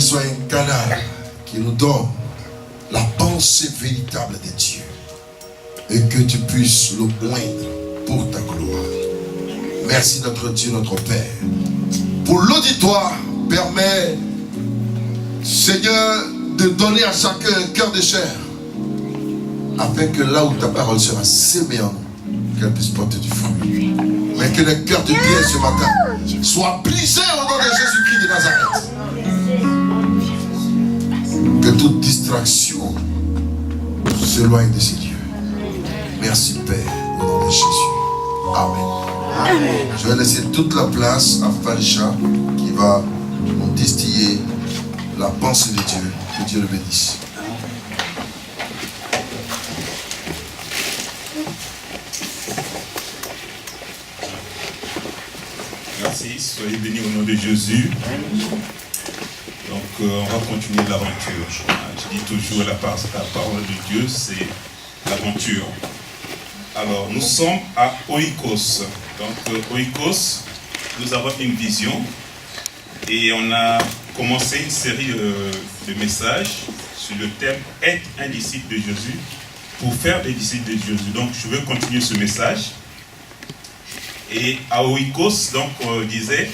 sois un canal qui nous donne la pensée véritable de Dieu. Et que tu puisses le moindre pour ta gloire. Merci notre Dieu, notre Père. Pour l'auditoire, permets, Seigneur, de donner à chacun un cœur de chair. Afin que là où ta parole sera sémée en nous, qu'elle puisse porter du fruit. Mais que le cœur de Dieu ce matin soit brisé au nom de Jésus-Christ de Nazareth. Que toute distraction s'éloigne de ces dieux. Merci Père, au nom de Jésus. Amen. Amen. Je vais laisser toute la place à Farisha qui va nous distiller la pensée de Dieu. Que Dieu le bénisse. Merci, soyez bénis au nom de Jésus. Donc on va continuer l'aventure. Je dis toujours la parole de Dieu, c'est l'aventure. Alors nous sommes à Oikos. Donc Oikos, nous avons une vision et on a commencé une série de messages sur le thème « Être un disciple de Jésus pour faire des disciples de Jésus ». Donc je vais continuer ce message. Et à Oikos, donc on disait,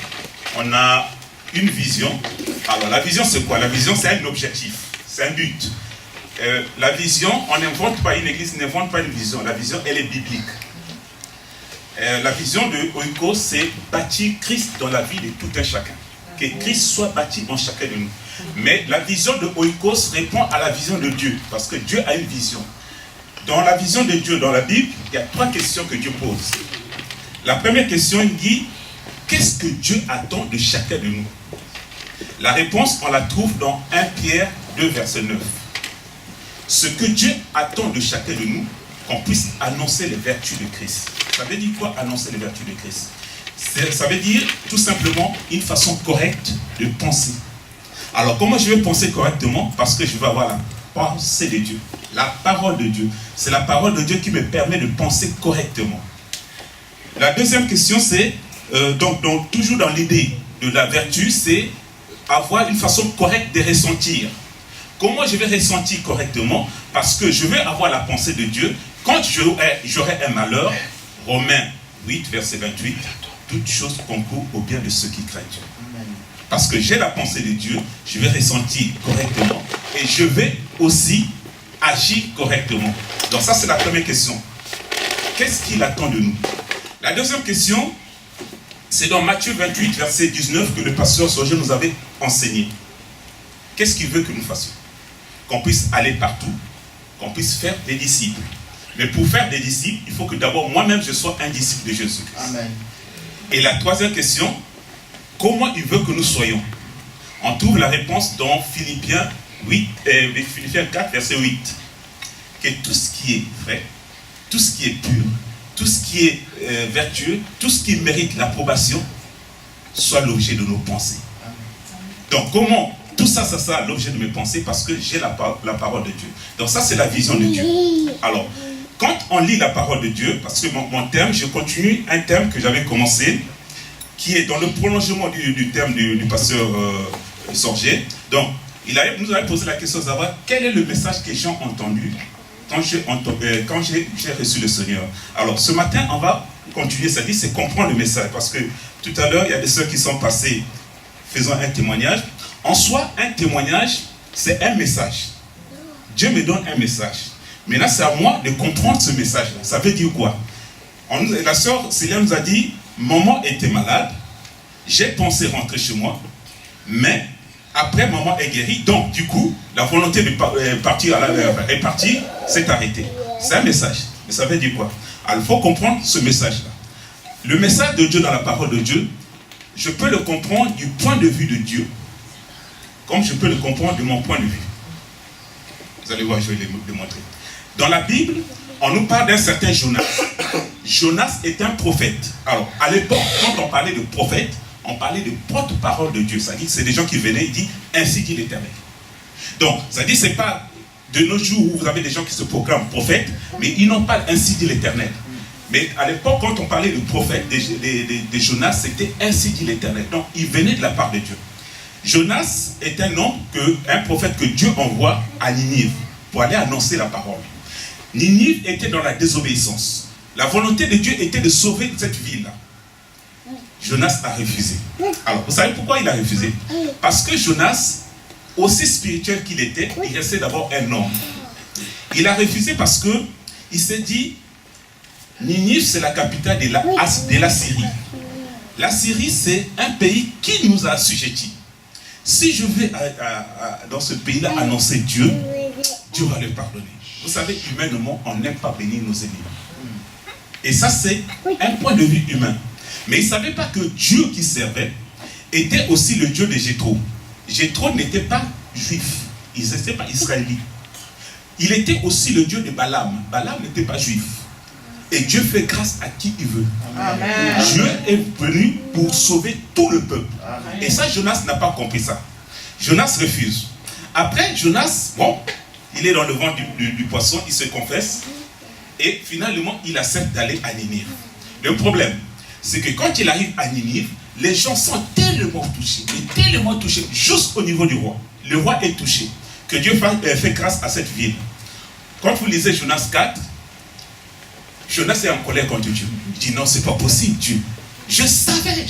on a une vision. Alors la vision c'est quoi? La vision c'est un objectif, c'est un but. La vision, on n'invente pas, une église n'invente pas une vision. La vision, elle est biblique. La vision de Oikos, c'est bâtir Christ dans la vie de tout un chacun. Que Christ soit bâti en chacun de nous. Mais la vision de Oikos répond à la vision de Dieu. Parce que Dieu a une vision. Dans la vision de Dieu, dans la Bible, il y a 3 questions que Dieu pose. La première question, il dit, qu'est-ce que Dieu attend de chacun de nous? La réponse, on la trouve dans 1 Pierre 2, verset 9. Ce que Dieu attend de chacun de nous, qu'on puisse annoncer les vertus de Christ. Ça veut dire quoi, annoncer les vertus de Christ? Ça veut dire, tout simplement, une façon correcte de penser. Alors, comment je vais penser correctement? Parce que je vais avoir la pensée de Dieu. La parole de Dieu. C'est la parole de Dieu qui me permet de penser correctement. La deuxième question, c'est, donc toujours dans l'idée de la vertu, c'est avoir une façon correcte de ressentir. Comment je vais ressentir correctement? Parce que je vais avoir la pensée de Dieu. Quand j'aurai un malheur, Romains 8, verset 28, toutes choses concourent au bien de ceux qui craignent Dieu. Parce que j'ai la pensée de Dieu, je vais ressentir correctement et je vais aussi agir correctement. Donc ça, c'est la première question. Qu'est-ce qu'il attend de nous? La deuxième question, c'est dans Matthieu 28, verset 19, que le pasteur Sorgé nous avait enseigné. Qu'est-ce qu'il veut que nous fassions? Qu'on puisse aller partout, qu'on puisse faire des disciples. Mais pour faire des disciples, il faut que d'abord moi-même je sois un disciple de Jésus-Christ. Amen. Et la troisième question, comment il veut que nous soyons? On trouve la réponse dans Philippiens 4, verset 8. Que tout ce qui est vrai, tout ce qui est pur, tout ce qui est vertueux, tout ce qui mérite l'approbation, soit l'objet de nos pensées. Donc comment tout ça sera l'objet de mes pensées? Parce que j'ai la parole de Dieu. Donc ça, c'est la vision de Dieu. Alors, quand on lit la parole de Dieu, parce que mon thème, je continue un thème que j'avais commencé, qui est dans le prolongement du thème du pasteur Sorgé. Donc, nous avait posé la question de savoir quel est le message que j'ai entendu quand j'ai reçu le Seigneur. Alors, ce matin, on va continuer, c'est comprendre le message. Parce que tout à l'heure, il y a des sœurs qui sont passées faisant un témoignage. En soi, un témoignage, c'est un message. Dieu me donne un message. Maintenant, c'est à moi de comprendre ce message-là. Ça veut dire quoi? La sœur Célia nous a dit, maman était malade, j'ai pensé rentrer chez moi, mais après, maman est guérie. Donc, du coup, la volonté de partir à la est partie, s'est arrêtée. C'est un message. Mais ça veut dire quoi? Alors, il faut comprendre ce message-là. Le message de Dieu dans la parole de Dieu, je peux le comprendre du point de vue de Dieu, comme je peux le comprendre de mon point de vue. Vous allez voir, je vais le montrer. Dans la Bible, on nous parle d'un certain Jonas. Jonas est un prophète. Alors, à l'époque, quand on parlait de prophète, on parlait de porte-parole de Dieu. C'est-à-dire que c'est des gens qui venaient et disent « Ainsi dit l'Éternel ». Donc, c'est-à-dire que ce n'est pas de nos jours où vous avez des gens qui se proclament prophètes, mais ils n'ont pas « Ainsi dit l'Éternel ». Mais à l'époque, quand on parlait de prophète, de Jonas, c'était « Ainsi dit l'Éternel ». Donc, il venait de la part de Dieu. Jonas est un prophète que Dieu envoie à Ninive pour aller annoncer la parole. Ninive était dans la désobéissance. La volonté de Dieu était de sauver cette ville-là. Jonas a refusé. Alors, vous savez pourquoi il a refusé? Parce que Jonas, aussi spirituel qu'il était, il restait d'abord un homme. Il a refusé parce que il s'est dit, Ninive, c'est la capitale de la Syrie. La Syrie, c'est un pays qui nous a assujettis. Si je vais dans ce pays-là annoncer Dieu, Dieu va le pardonner. Vous savez, humainement, on n'aime pas bénir nos ennemis. Et ça, c'est un point de vue humain. Mais il ne savait pas que Dieu qui servait était aussi le Dieu de Jéthro. Jéthro n'était pas juif, il n'était pas israélite. Il était aussi le Dieu de Balaam. Balaam n'était pas juif. Et Dieu fait grâce à qui il veut. Amen. Dieu est venu pour sauver tout le peuple. Amen. Et ça, Jonas n'a pas compris ça. Jonas refuse. Après, Jonas, bon, il est dans le ventre du poisson, il se confesse. Et finalement, il accepte d'aller à Ninive. Le problème, c'est que quand il arrive à Ninive, les gens sont tellement touchés, jusqu'au niveau du roi. Le roi est touché. Que Dieu fait grâce à cette ville. Quand vous lisez Jonas 4, Jonas est en colère contre Dieu. Il dit non, c'est pas possible, Dieu. Je savais.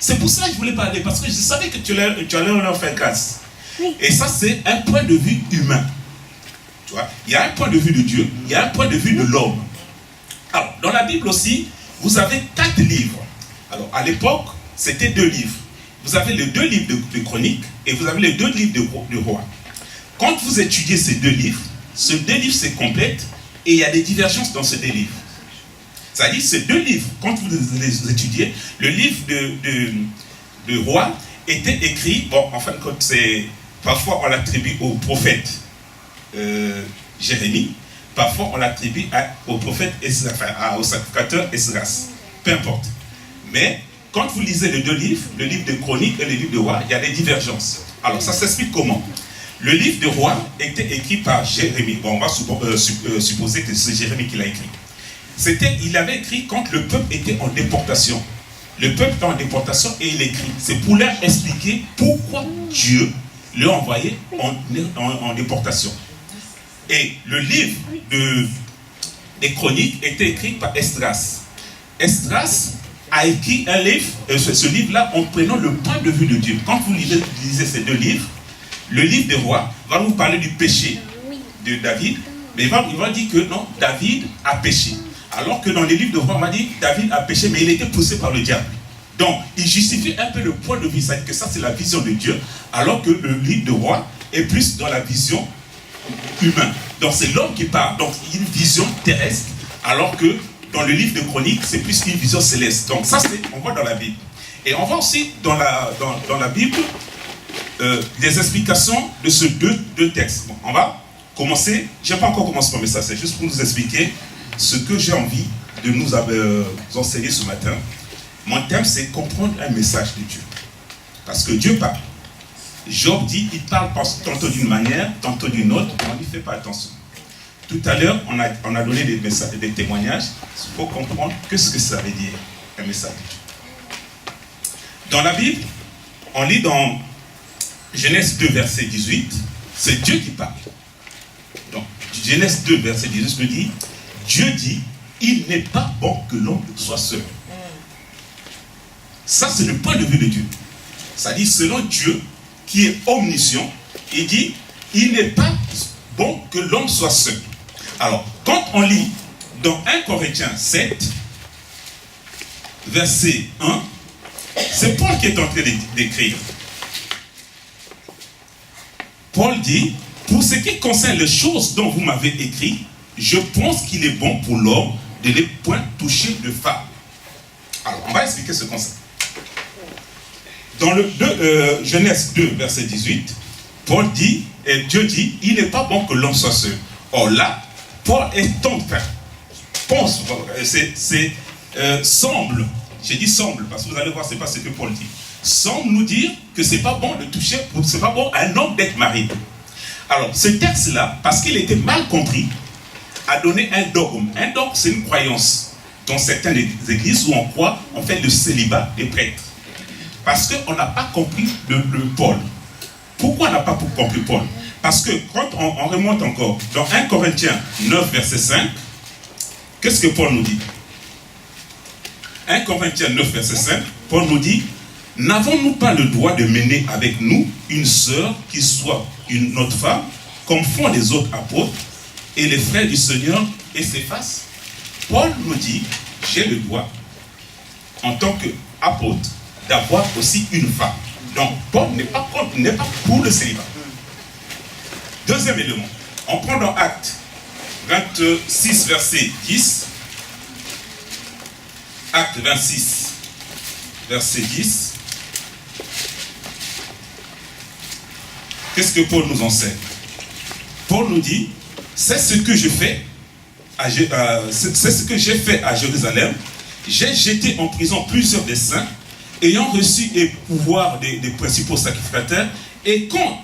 C'est pour ça que je voulais parler, parce que je savais que tu allais leur faire grâce. Et ça, c'est un point de vue humain. Tu vois, il y a un point de vue de Dieu, il y a un point de vue de l'homme. Alors, dans la Bible aussi, vous avez 4 livres. Alors, à l'époque, c'était 2 livres. Vous avez les 2 livres de chroniques et vous avez les 2 livres de roi. Quand vous étudiez ces 2 livres, ces 2 livres se complètent et il y a des divergences dans ces 2 livres. C'est-à-dire, ces 2 livres, quand vous les étudiez, le livre de roi était écrit, bon, en fin de compte, parfois on l'attribue au prophète Jérémie, parfois on l'attribue au prophète au sacrificateur Esdras, peu importe. Mais quand vous lisez les 2 livres, le livre de chronique et le livre de roi, il y a des divergences. Alors ça s'explique comment? Le livre de roi était écrit par Jérémie. Bon, on va supposer que c'est Jérémie qui l'a écrit. Il avait écrit quand le peuple était en déportation. Le peuple était en déportation et il écrit. C'est pour leur expliquer pourquoi Dieu l'a envoyé en déportation. Et le livre des chroniques était écrit par Esdras. Esdras a écrit un livre, ce livre-là, en prenant le point de vue de Dieu. Quand vous lisez ces 2 livres, le livre des rois va nous parler du péché de David, mais il va dire que non, David a péché. Alors que dans les livres de rois, on va dire David a péché, mais il était poussé par le diable. Donc, il justifie un peu le point de vue, c'est-à-dire que ça, c'est la vision de Dieu, alors que le livre de rois est plus dans la vision humaine. Donc, c'est l'homme qui parle, donc une vision terrestre, alors que dans le livre de chroniques, c'est plus une vision céleste. Donc, ça, on voit dans la Bible. Et on voit aussi dans la Bible des explications de ces deux textes. Bon, on va commencer. Je n'ai pas encore commencé mon message, c'est juste pour nous expliquer ce que j'ai envie de nous enseigner ce matin. Mon thème, c'est comprendre un message de Dieu. Parce que Dieu parle. Job dit, il parle tantôt d'une manière, tantôt d'une autre, on n'y fait pas attention. Tout à l'heure, on a donné des témoignages. Il faut comprendre ce que ça veut dire, un message de Dieu. Dans la Bible, on lit dans Genèse 2, verset 18, c'est Dieu qui parle. Donc, Genèse 2, verset 18 nous dit, Dieu dit, il n'est pas bon que l'homme soit seul. Ça, c'est le point de vue de Dieu. Ça dit, selon Dieu, qui est omniscient, il dit, il n'est pas bon que l'homme soit seul. Alors, quand on lit dans 1 Corinthiens 7, verset 1, c'est Paul qui est en train d'écrire. Paul dit, pour ce qui concerne les choses dont vous m'avez écrit, je pense qu'il est bon pour l'homme de ne point toucher de femme. Alors, on va expliquer ce concept. Dans le Genèse 2, verset 18, Paul dit, et Dieu dit, il n'est pas bon que l'homme soit seul. Or là, Paul est en train, semble, j'ai dit semble, parce que vous allez voir, ce n'est pas ce que Paul dit, semble nous dire que ce n'est pas bon de toucher, c'est pas bon à un homme d'être marié. Alors, ce texte-là, parce qu'il était mal compris, a donné un dogme. Un dogme, c'est une croyance dans certaines églises où on croit, on fait le célibat des prêtres. Parce qu'on n'a pas compris le Paul. Pourquoi on n'a pas compris Paul? Parce que quand on remonte encore dans 1 Corinthiens 9, verset 5, qu'est-ce que Paul nous dit? 1 Corinthiens 9, verset 5, Paul nous dit: n'avons-nous pas le droit de mener avec nous une sœur qui soit notre femme, comme font les autres apôtres et les frères du Seigneur et Céphas? Paul nous dit: j'ai le droit, en tant qu'apôtre, d'avoir aussi une femme. Donc, Paul n'est pas pour le célibat. Deuxième élément, on prend dans Actes 26, verset 10. Actes 26, verset 10. Qu'est-ce que Paul nous enseigne? Paul nous dit: c'est ce que je fais, c'est ce que j'ai fait à Jérusalem. J'ai jeté en prison plusieurs des saints, ayant reçu les pouvoirs des principaux sacrificateurs, et quand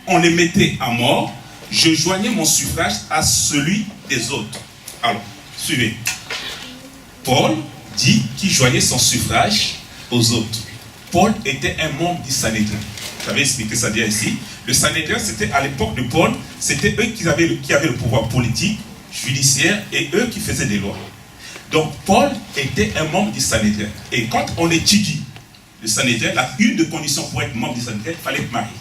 on les mettait à mort, je joignais mon suffrage à celui des autres. Alors, suivez. Paul dit qu'il joignait son suffrage aux autres. Paul était un membre du Sanhédrin. J'avais expliqué ça bien ici. Le Sanhédrin, c'était à l'époque de Paul, c'était eux qui avaient le pouvoir politique, judiciaire, et eux qui faisaient des lois. Donc Paul était un membre du Sanhédrin. Et quand on étudie le Sanhédrin, une des conditions pour être membre du Sanhédrin, il fallait être marié.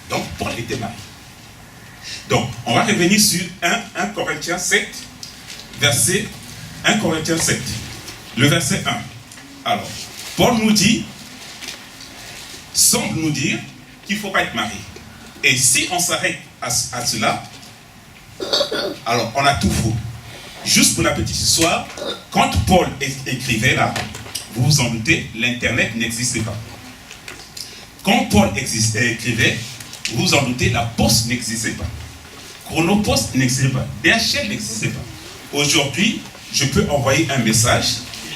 Donc Paul était marié. Donc on va revenir sur 1 Corinthiens 7, verset 1 Corinthiens 7, le verset 1. Alors, Paul nous dit, semble nous dire qu'il ne faut pas être marié. Et si on s'arrête à cela, alors on a tout faux. Juste pour la petite histoire, quand Paul écrivait là, vous vous en doutez, l'internet n'existait pas. Quand Paul écrivait, vous vous en doutez, la poste n'existait pas. Chronopost n'existait pas. DHL n'existait pas. Aujourd'hui, je peux envoyer un message,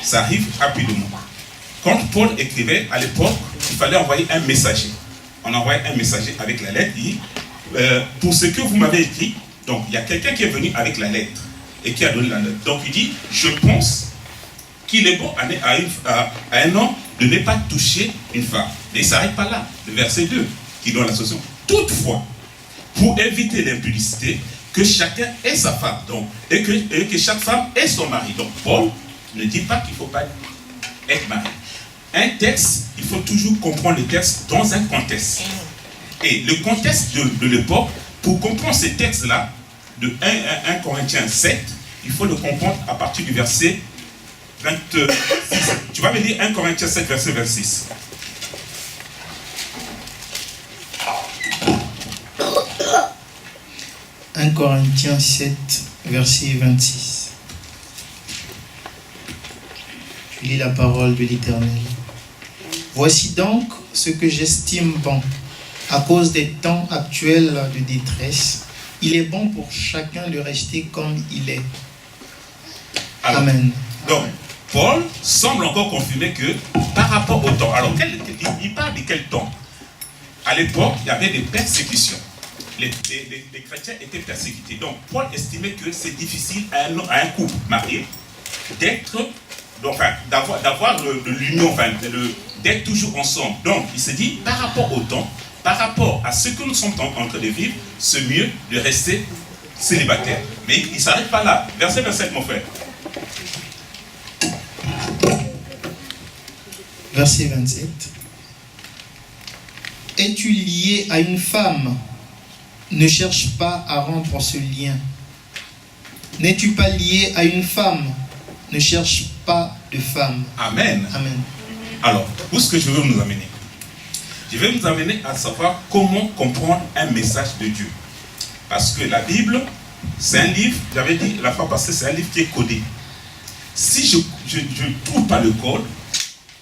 ça arrive rapidement. Quand Paul écrivait, à l'époque, il fallait envoyer un messager. On envoyait un messager avec la lettre, il dit, pour ce que vous m'avez écrit, donc il y a quelqu'un qui est venu avec la lettre et qui a donné la lettre. Donc il dit, je pense qu'il est bon à un homme de ne pas toucher une femme. Mais il ne s'arrête pas là. Le verset 2 qui donne la solution. Toutefois, pour éviter l'impudicité, que chacun ait sa femme, donc, et que chaque femme ait son mari. Donc Paul ne dit pas qu'il ne faut pas être marié. Un texte, il faut toujours comprendre le texte dans un contexte. Et le contexte de l'époque, pour comprendre ces textes-là, de 1 Corinthiens 7, il faut le comprendre à partir du verset 26. Tu vas me dire 1 Corinthiens 7, verset 26. « 1 Corinthiens 7, verset 26. Je lis la parole de l'Éternel. « Voici donc ce que j'estime bon. À cause des temps actuels de détresse, il est bon pour chacun de rester comme il est. » Alors, Amen. Donc, Paul semble encore confirmer que par rapport au temps, alors il parle de quel temps? À l'époque, il y avait des persécutions. Les chrétiens étaient persécutés. Donc, Paul estimait que c'est difficile à un couple marié d'avoir l'union, d'être toujours ensemble. Donc, il se dit, par rapport au temps, par rapport à ce que nous sommes en train de vivre, c'est mieux de rester célibataire. Mais il ne s'arrête pas là. Verset 27, mon frère. Verset 27. Es-tu lié à une femme? Ne cherche pas à rompre ce lien. N'es-tu pas lié à une femme? Ne cherche pas de femme. Amen. Amen. Alors, où est-ce que je veux nous amener? Je vais nous amener à savoir comment comprendre un message de Dieu. Parce que la Bible, c'est un livre, j'avais dit la fois passée, c'est un livre qui est codé. Si je ne trouve pas le code,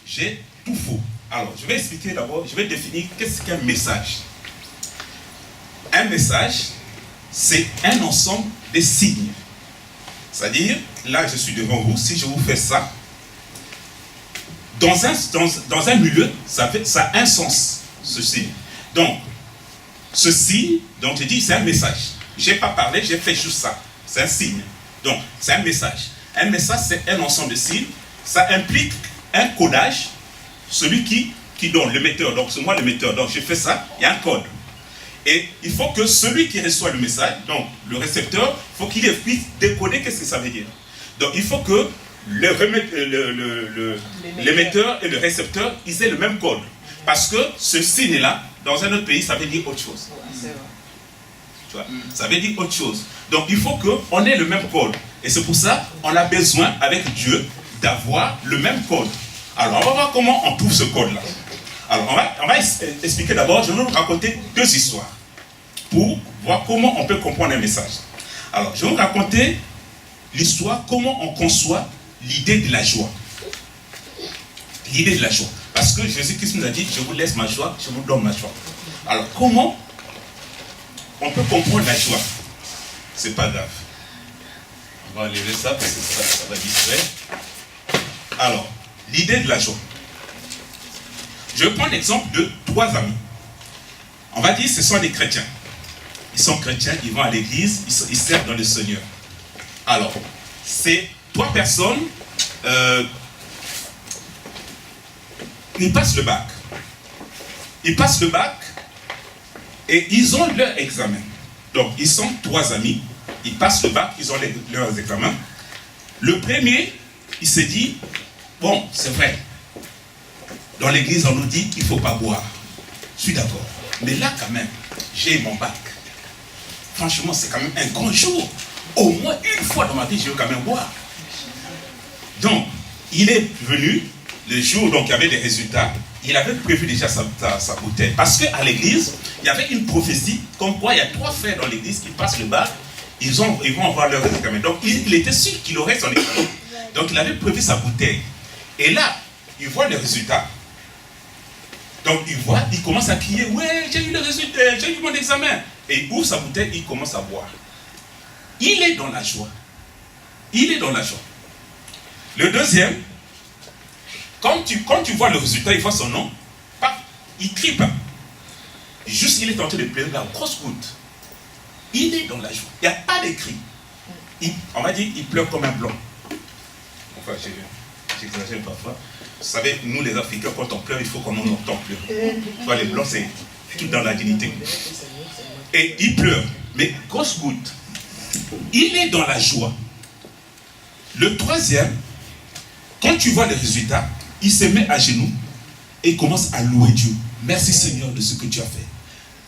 j'ai tout faux. Alors, je vais expliquer d'abord, je vais définir qu'est-ce qu'un message. Un message, c'est un ensemble de signes. C'est-à-dire, là, je suis devant vous, si je vous fais ça, dans un milieu, ça a un sens, ce signe. Donc, ce signe, donc je dis, c'est un message. Je n'ai pas parlé, j'ai fait juste ça. C'est un signe. Donc, c'est un message. Un message, c'est un ensemble de signes. Ça implique un codage, celui qui qui donne, l'émetteur, donc c'est moi l'émetteur, donc je fais ça, il y a un code. Et il faut que celui qui reçoit le message, donc le récepteur, il faut qu'il puisse décoder qu'est-ce que ça veut dire. Donc il faut que l'émetteur et le récepteur, ils aient le même code. Parce que ce signe-là, dans un autre pays, ça veut dire autre chose. Tu vois, ça veut dire autre chose. Donc il faut qu'on ait le même code. Et c'est pour ça qu'on a besoin, avec Dieu, d'avoir le même code. Alors on va voir comment on trouve ce code-là. Alors on va expliquer d'abord, je vais vous raconter 2 histoires pour voir comment on peut comprendre un message. Alors je vais vous raconter l'histoire, comment on conçoit l'idée de la joie. L'idée de la joie. Parce que Jésus-Christ nous a dit, je vous laisse ma joie, je vous donne ma joie. Alors comment on peut comprendre la joie? C'est pas grave. On va enlever ça parce que ça va distraire. Alors, l'idée de la joie. Je vais prendre l'exemple de 3 amis. On va dire que ce sont des chrétiens. Ils sont chrétiens, ils vont à l'église, ils servent dans le Seigneur. Alors, ces 3 personnes, ils passent le bac. Ils passent le bac et ils ont leur examen. Donc, ils sont 3 amis. Ils passent le bac, ils ont leurs examens. Le premier, il s'est dit, bon, c'est vrai. Dans l'église, on nous dit qu'il ne faut pas boire. Je suis d'accord. Mais là, quand même, j'ai mon bac. Franchement, c'est quand même un grand jour. Au moins une fois dans ma vie, je veux quand même boire. Donc, il est venu le jour où il y avait des résultats. Il avait prévu déjà sa bouteille. Parce qu'à l'église, il y avait une prophétie comme quoi il y a 3 frères dans l'église qui passent le bac. Ils vont avoir leur examen. Donc, il était sûr qu'il aurait son examen. Donc, il avait prévu sa bouteille. Et là, il voit le résultat. Donc, il commence à crier, ouais, j'ai eu le résultat, j'ai eu mon examen. Et il ouvre sa bouteille, il commence à boire. Il est dans la joie. Il est dans la joie. Le deuxième, quand tu vois le résultat, il voit son nom, il crie pas. Juste, il est en train de pleurer la grosse goutte. Il est dans la joie. Il n'y a pas de cri. On va dire, il pleure comme un blanc. Enfin, j'exagère parfois. Vous savez, nous les Africains, quand on pleure, il faut qu'on en entende pleurer. Tu vois, les blancs, c'est tout dans la dignité. Et il pleure, mais grosse goutte. Il est dans la joie. Le troisième, quand tu vois les résultats, il se met à genoux et commence à louer Dieu. Merci Seigneur de ce que tu as fait.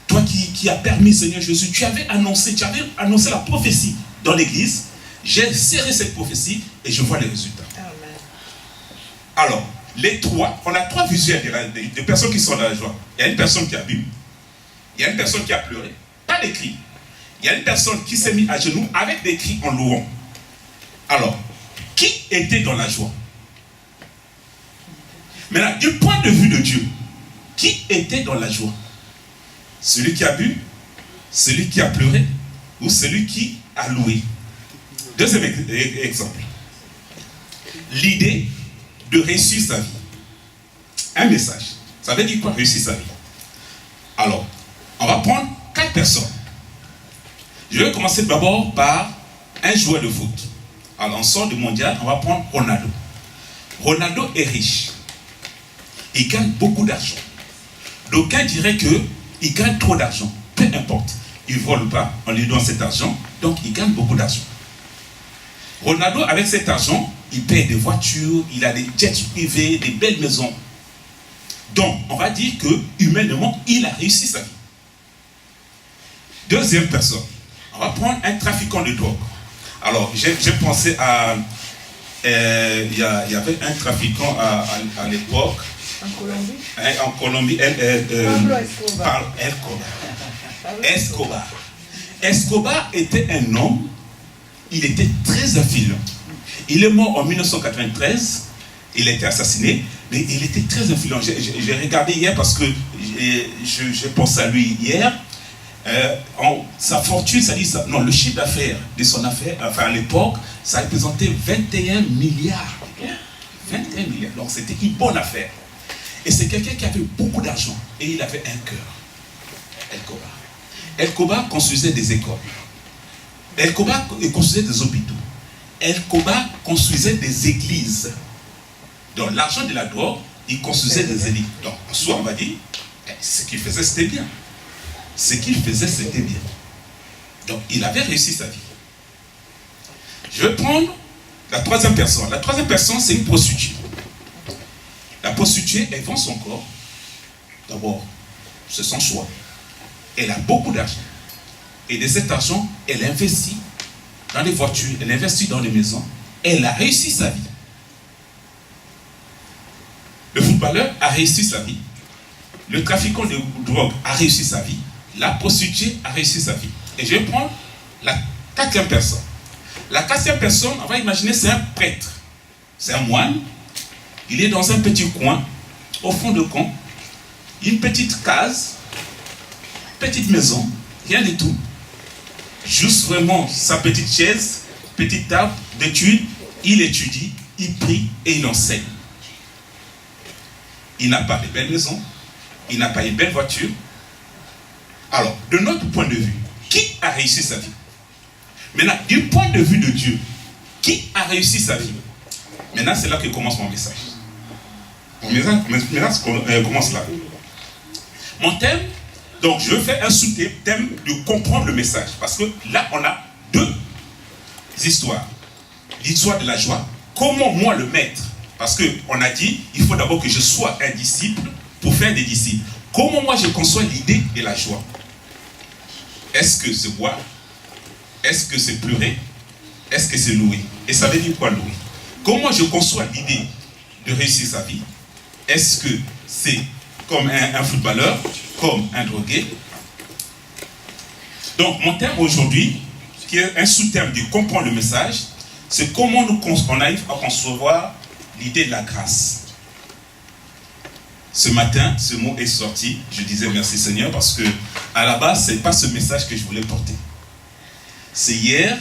Toi qui as permis, Seigneur Jésus, tu avais annoncé la prophétie dans l'église. J'ai serré cette prophétie et je vois les résultats. Amen. Alors, les 3, on a 3 visuels des personnes qui sont dans la joie. Il y a une personne qui a bu, il y a une personne qui a pleuré, pas des cris. Il y a une personne qui s'est mise à genoux avec des cris en louant. Alors, qui était dans la joie? Maintenant, du point de vue de Dieu, qui était dans la joie? Celui qui a bu, celui qui a pleuré, ou celui qui a loué? Deuxième exemple. L'idée de réussir sa vie. Un message. Ça veut dire quoi, réussir sa vie? Alors, on va prendre 4 personnes. Je vais commencer d'abord par un joueur de foot. Alors, on sort du mondial, on va prendre Ronaldo. Ronaldo est riche. Il gagne beaucoup d'argent. D'aucuns diraient qu'il gagne trop d'argent. Peu importe. Il ne vole pas, on lui donne cet argent. Donc, il gagne beaucoup d'argent. Ronaldo, avec cet argent, il paye des voitures, il a des jets privés, des belles maisons. Donc, on va dire que, humainement, il a réussi sa vie. Deuxième personne. On va prendre un trafiquant de drogue. Alors, j'ai pensé à... Il y avait un trafiquant à l'époque. En Colombie? En Colombie. Escobar. Escobar était un homme, il était très influent. Il est mort en 1993, il a été assassiné, mais il était très influent. J'ai regardé hier parce que je pense à lui hier. Sa fortune, ça dit ça. Non, le chiffre d'affaires de son affaire, enfin à l'époque, ça représentait 21 milliards. 21 milliards. Donc c'était une bonne affaire. Et c'est quelqu'un qui avait beaucoup d'argent. Et il avait un cœur. Escobar construisait des écoles. Escobar construisait des hôpitaux. Escobar construisait des églises. Donc l'argent de la drogue, il construisait des élites. Donc, en soi, on va dire, ce qu'il faisait, c'était bien. Ce qu'il faisait, c'était bien. Donc, il avait réussi sa vie. Je vais prendre la troisième personne. La troisième personne, c'est une prostituée. La prostituée, elle vend son corps. D'abord, c'est son choix. Elle a beaucoup d'argent. Et de cet argent, elle investit dans les voitures, elle investit dans les maisons. Elle a réussi sa vie. Le footballeur a réussi sa vie. Le trafiquant de drogue a réussi sa vie. La prostituée a réussi sa vie. Et je vais prendre la quatrième personne. La quatrième personne, on va imaginer, c'est un prêtre. C'est un moine. Il est dans un petit coin, au fond de camp. Une petite case, petite maison, rien du tout. Juste vraiment sa petite chaise, petite table d'études. Il étudie, il prie et il enseigne. Il n'a pas de belles maisons, il n'a pas de belles voitures. Alors, de notre point de vue, qui a réussi sa vie? Maintenant, du point de vue de Dieu, qui a réussi sa vie? Maintenant, c'est là que commence mon message. Maintenant, commence là. Mon thème, donc je vais faire un sous-thème de comprendre le message. Parce que là, on a deux histoires. L'histoire de la joie. Comment moi le maître? Parce qu'on a dit, il faut d'abord que je sois un disciple pour faire des disciples. Comment moi je conçois l'idée de la joie? Est-ce que c'est boire? Est-ce que c'est pleurer? Est-ce que c'est louer? Et ça veut dire quoi louer? Comment je conçois l'idée de réussir sa vie? Est-ce que c'est comme un footballeur, comme un drogué? Donc mon thème aujourd'hui, qui est un sous-thème de comprendre le message, c'est comment on arrive à concevoir l'idée de la grâce. Ce matin, ce mot est sorti. Je disais merci Seigneur parce que à la base, ce n'est pas ce message que je voulais porter. C'est hier,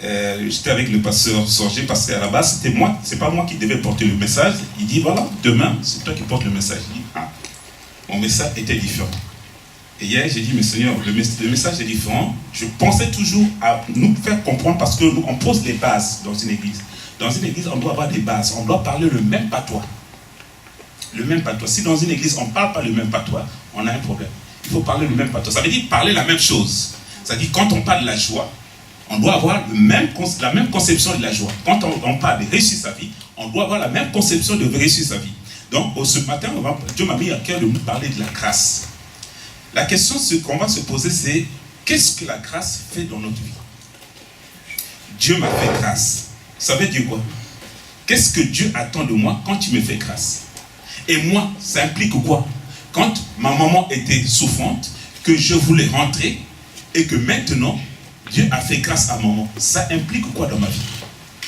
j'étais avec le pasteur Sorgé parce qu'à la base, c'était moi, c'est pas moi qui devais porter le message. Il dit voilà, demain, c'est toi qui portes le message. Je dis ah, mon message était différent. Et hier, j'ai dit mais Seigneur, le message est différent. Je pensais toujours à nous faire comprendre parce que nous, on pose les bases dans une église. Dans une église, on doit avoir des bases. On doit parler le même patois. Le même patois. Si dans une église, on ne parle pas le même patois, on a un problème. Il faut parler le même patois. Ça veut dire parler la même chose. C'est-à-dire, quand on parle de la joie, on doit avoir la même conception de la joie. Quand on parle de réussir sa vie, on doit avoir la même conception de réussir sa vie. Donc, ce matin, Dieu m'a mis à cœur de nous parler de la grâce. La question qu'on va se poser, c'est qu'est-ce que la grâce fait dans notre vie? Dieu m'a fait grâce. Ça veut dire quoi? Qu'est-ce que Dieu attend de moi quand il me fait grâce? Et moi, ça implique quoi? Quand ma maman était souffrante, que je voulais rentrer, et que maintenant, Dieu a fait grâce à maman. Ça implique quoi dans ma vie?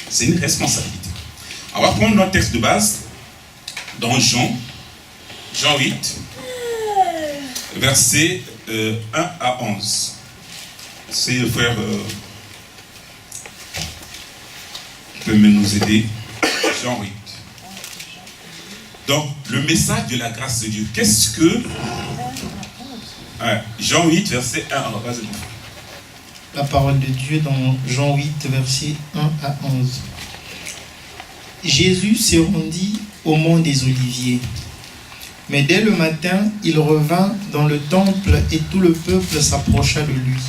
C'est une responsabilité. On va prendre notre texte de base, dans Jean 8, versets 1 à 11. C'est le frère qui peut nous aider. Jean 8. Donc, le message de la grâce de Dieu. Qu'est-ce que... Jean 8, verset 1. La parole de Dieu dans Jean 8, verset 1 à 11. Jésus se rendit au mont des Oliviers. Mais dès le matin, il revint dans le temple et tout le peuple s'approcha de lui.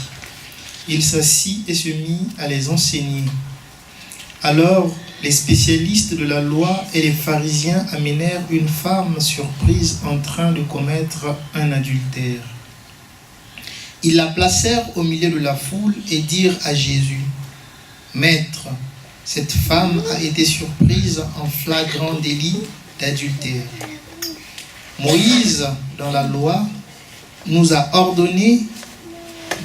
Il s'assit et se mit à les enseigner. Alors, les spécialistes de la loi et les pharisiens amenèrent une femme surprise en train de commettre un adultère. Ils la placèrent au milieu de la foule et dirent à Jésus, « Maître, cette femme a été surprise en flagrant délit d'adultère. Moïse, dans la loi, nous a ordonné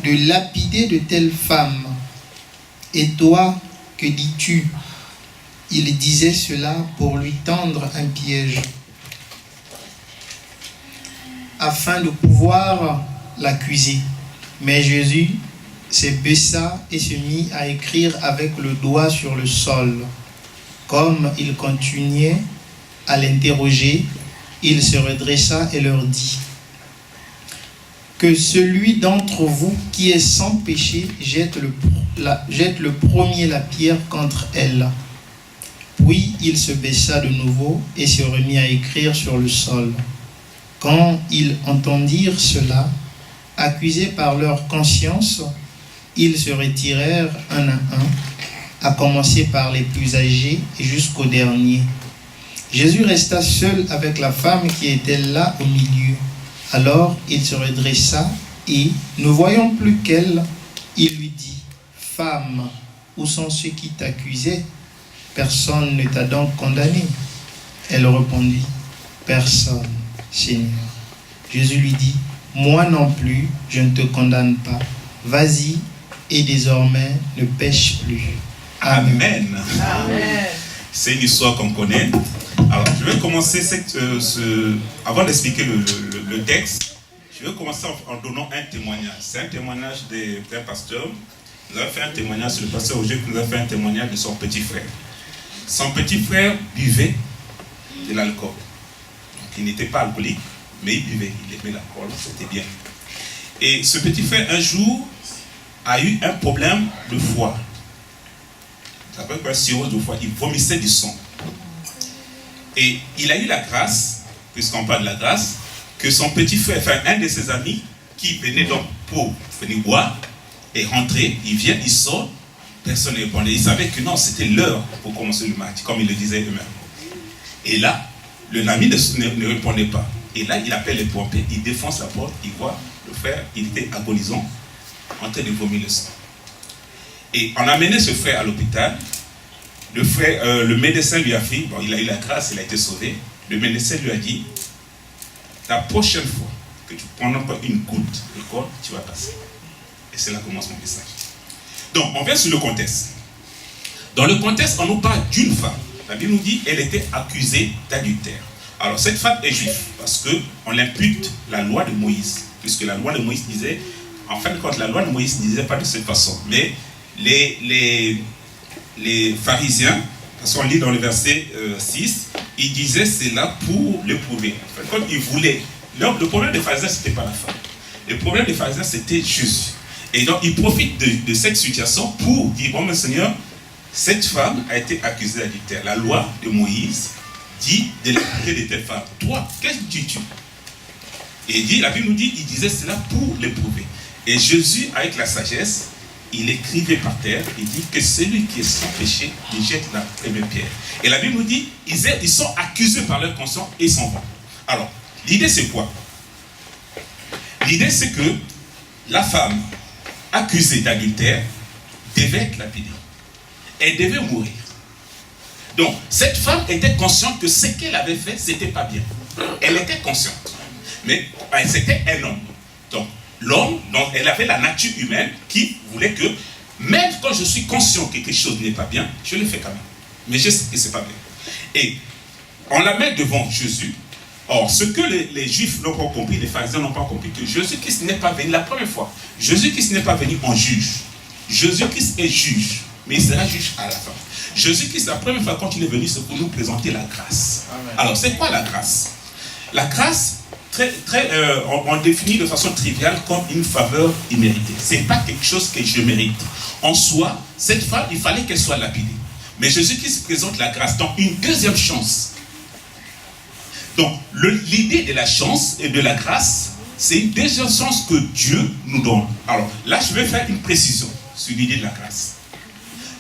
de lapider de telles femmes. Et toi, que dis-tu » Il disait cela pour lui tendre un piège, afin de pouvoir l'accuser. Mais Jésus se baissa et se mit à écrire avec le doigt sur le sol. Comme il continuait à l'interroger, il se redressa et leur dit, « Que celui d'entre vous qui est sans péché jette le premier la pierre contre elle. » Puis il se baissa de nouveau et se remit à écrire sur le sol. Quand ils entendirent cela, accusés par leur conscience, ils se retirèrent un à un, à commencer par les plus âgés et jusqu'au dernier. Jésus resta seul avec la femme qui était là au milieu. Alors il se redressa et, ne voyant plus qu'elle, il lui dit, « Femme, où sont ceux qui t'accusaient? Personne ne t'a donc condamné ?» Elle répondit, « Personne, Seigneur. » Jésus lui dit, « Moi non plus, je ne te condamne pas. Vas-y et désormais ne pêche plus. » Amen. Amen. C'est une histoire qu'on connaît. Alors, je vais commencer avant d'expliquer le texte, je vais commencer en donnant un témoignage. C'est un témoignage d'un pasteur. Nous avons fait un témoignage sur le pasteur Roger qui nous a fait un témoignage de son petit frère. Son petit frère buvait de l'alcool. Donc, il n'était pas alcoolique, mais il buvait. Il aimait l'alcool, c'était bien. Et ce petit frère, un jour, a eu un problème de foie. Ça s'appelle quoi, cirrhose de foie. Il vomissait du sang. Et il a eu la grâce, puisqu'on parle de la grâce, que son petit frère, enfin un de ses amis, qui venait donc pour venir boire, est rentré, il vient, il sort, personne ne répondait. Il savait que non, c'était l'heure pour commencer le match, comme il le disait eux-mêmes. Et là, l'ami ne répondait pas. Et là, il appelle les pompiers, il défonce la porte, il voit le frère, il était agonisant, en train de vomir le sang. Et on a amené ce frère à l'hôpital. Le médecin lui a fait, bon, il a eu la grâce, il a été sauvé. Le médecin lui a dit, la prochaine fois que tu ne prends pas une goutte d'alcool, tu vas passer. Et c'est là que commence mon message. Donc, on vient sur le contexte. Dans le contexte, on nous parle d'une femme. La Bible nous dit qu'elle était accusée d'adultère. Alors, cette femme est juive parce qu'on l'impute la loi de Moïse. Puisque la loi de Moïse disait, en fin de compte, la loi de Moïse ne disait pas de cette façon. Mais les pharisiens, parce qu'on lit dans le verset 6, ils disaient cela pour le prouver. En fin de compte, ils voulaient. Le problème des pharisiens, ce n'était pas la femme. Le problème des pharisiens, c'était Jésus. Et donc, ils profitent de cette situation pour dire, bon, mais Seigneur, cette femme a été accusée d'adultère. La loi de Moïse dit de l'accuser de telle femme. Toi, qu'est-ce que tu dis? Et il dit, la Bible nous dit, il disait cela pour l'éprouver. Et Jésus, avec la sagesse, il écrivait par terre, il dit que celui qui est sans péché, il jette la première pierre. Et la Bible nous dit, ils sont accusés par leur conscience et s'en vont. Alors, l'idée c'est quoi? L'idée c'est que la femme accusée d'adultère devait être lapidée. Elle devait mourir. Donc, cette femme était consciente que ce qu'elle avait fait, c'était pas bien. Elle était consciente. Mais c'était un homme. Donc, l'homme, donc, elle avait la nature humaine qui voulait que, même quand je suis conscient que quelque chose n'est pas bien, je le fais quand même. Mais je sais que c'est pas bien. Et on la met devant Jésus. Or, ce que les Juifs n'ont pas compris, les pharisiens n'ont pas compris, que Jésus-Christ n'est pas venu la première fois. Jésus-Christ n'est pas venu en juge. Jésus-Christ est juge, mais il sera juge à la fin. Jésus-Christ, la première fois quand il est venu, c'est pour nous présenter la grâce. Amen. Alors, c'est quoi la grâce? La grâce, on définit de façon triviale comme une faveur imméritée. Ce n'est pas quelque chose que je mérite. En soi, cette femme, il fallait qu'elle soit lapidée. Mais Jésus-Christ présente la grâce, donc une deuxième chance. Donc, l'idée de la chance et de la grâce, c'est une deuxième chance que Dieu nous donne. Alors, là, je vais faire une précision sur l'idée de la grâce.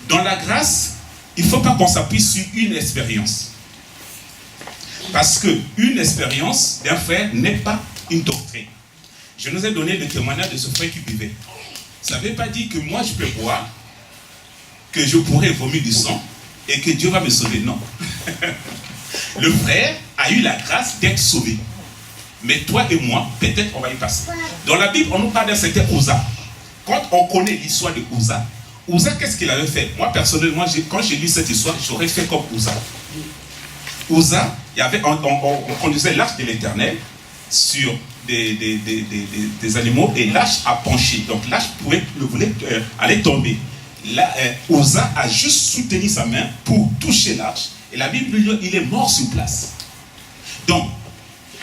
Dans la grâce, il ne faut pas qu'on s'appuie sur une expérience. Parce qu'une expérience d'un frère n'est pas une doctrine. Je nous ai donné le témoignage de ce frère qui buvait. Ça ne veut pas dire que moi, je peux boire, que je pourrais vomir du sang et que Dieu va me sauver. Non. Le frère a eu la grâce d'être sauvé. Mais toi et moi, peut-être on va y passer. Dans la Bible, on nous parle d'un certain Uza. Quand on connaît l'histoire de Uza, Uza, qu'est-ce qu'il avait fait? Moi, personnellement, quand j'ai lu cette histoire, j'aurais fait comme Uza. Uza, on conduisait l'arche de l'Éternel sur des animaux et l'arche a penché. Donc l'arche voulait aller tomber. Uza a juste soutenu sa main pour toucher l'arche. Et la Bible dit qu'il est mort sur place. Donc,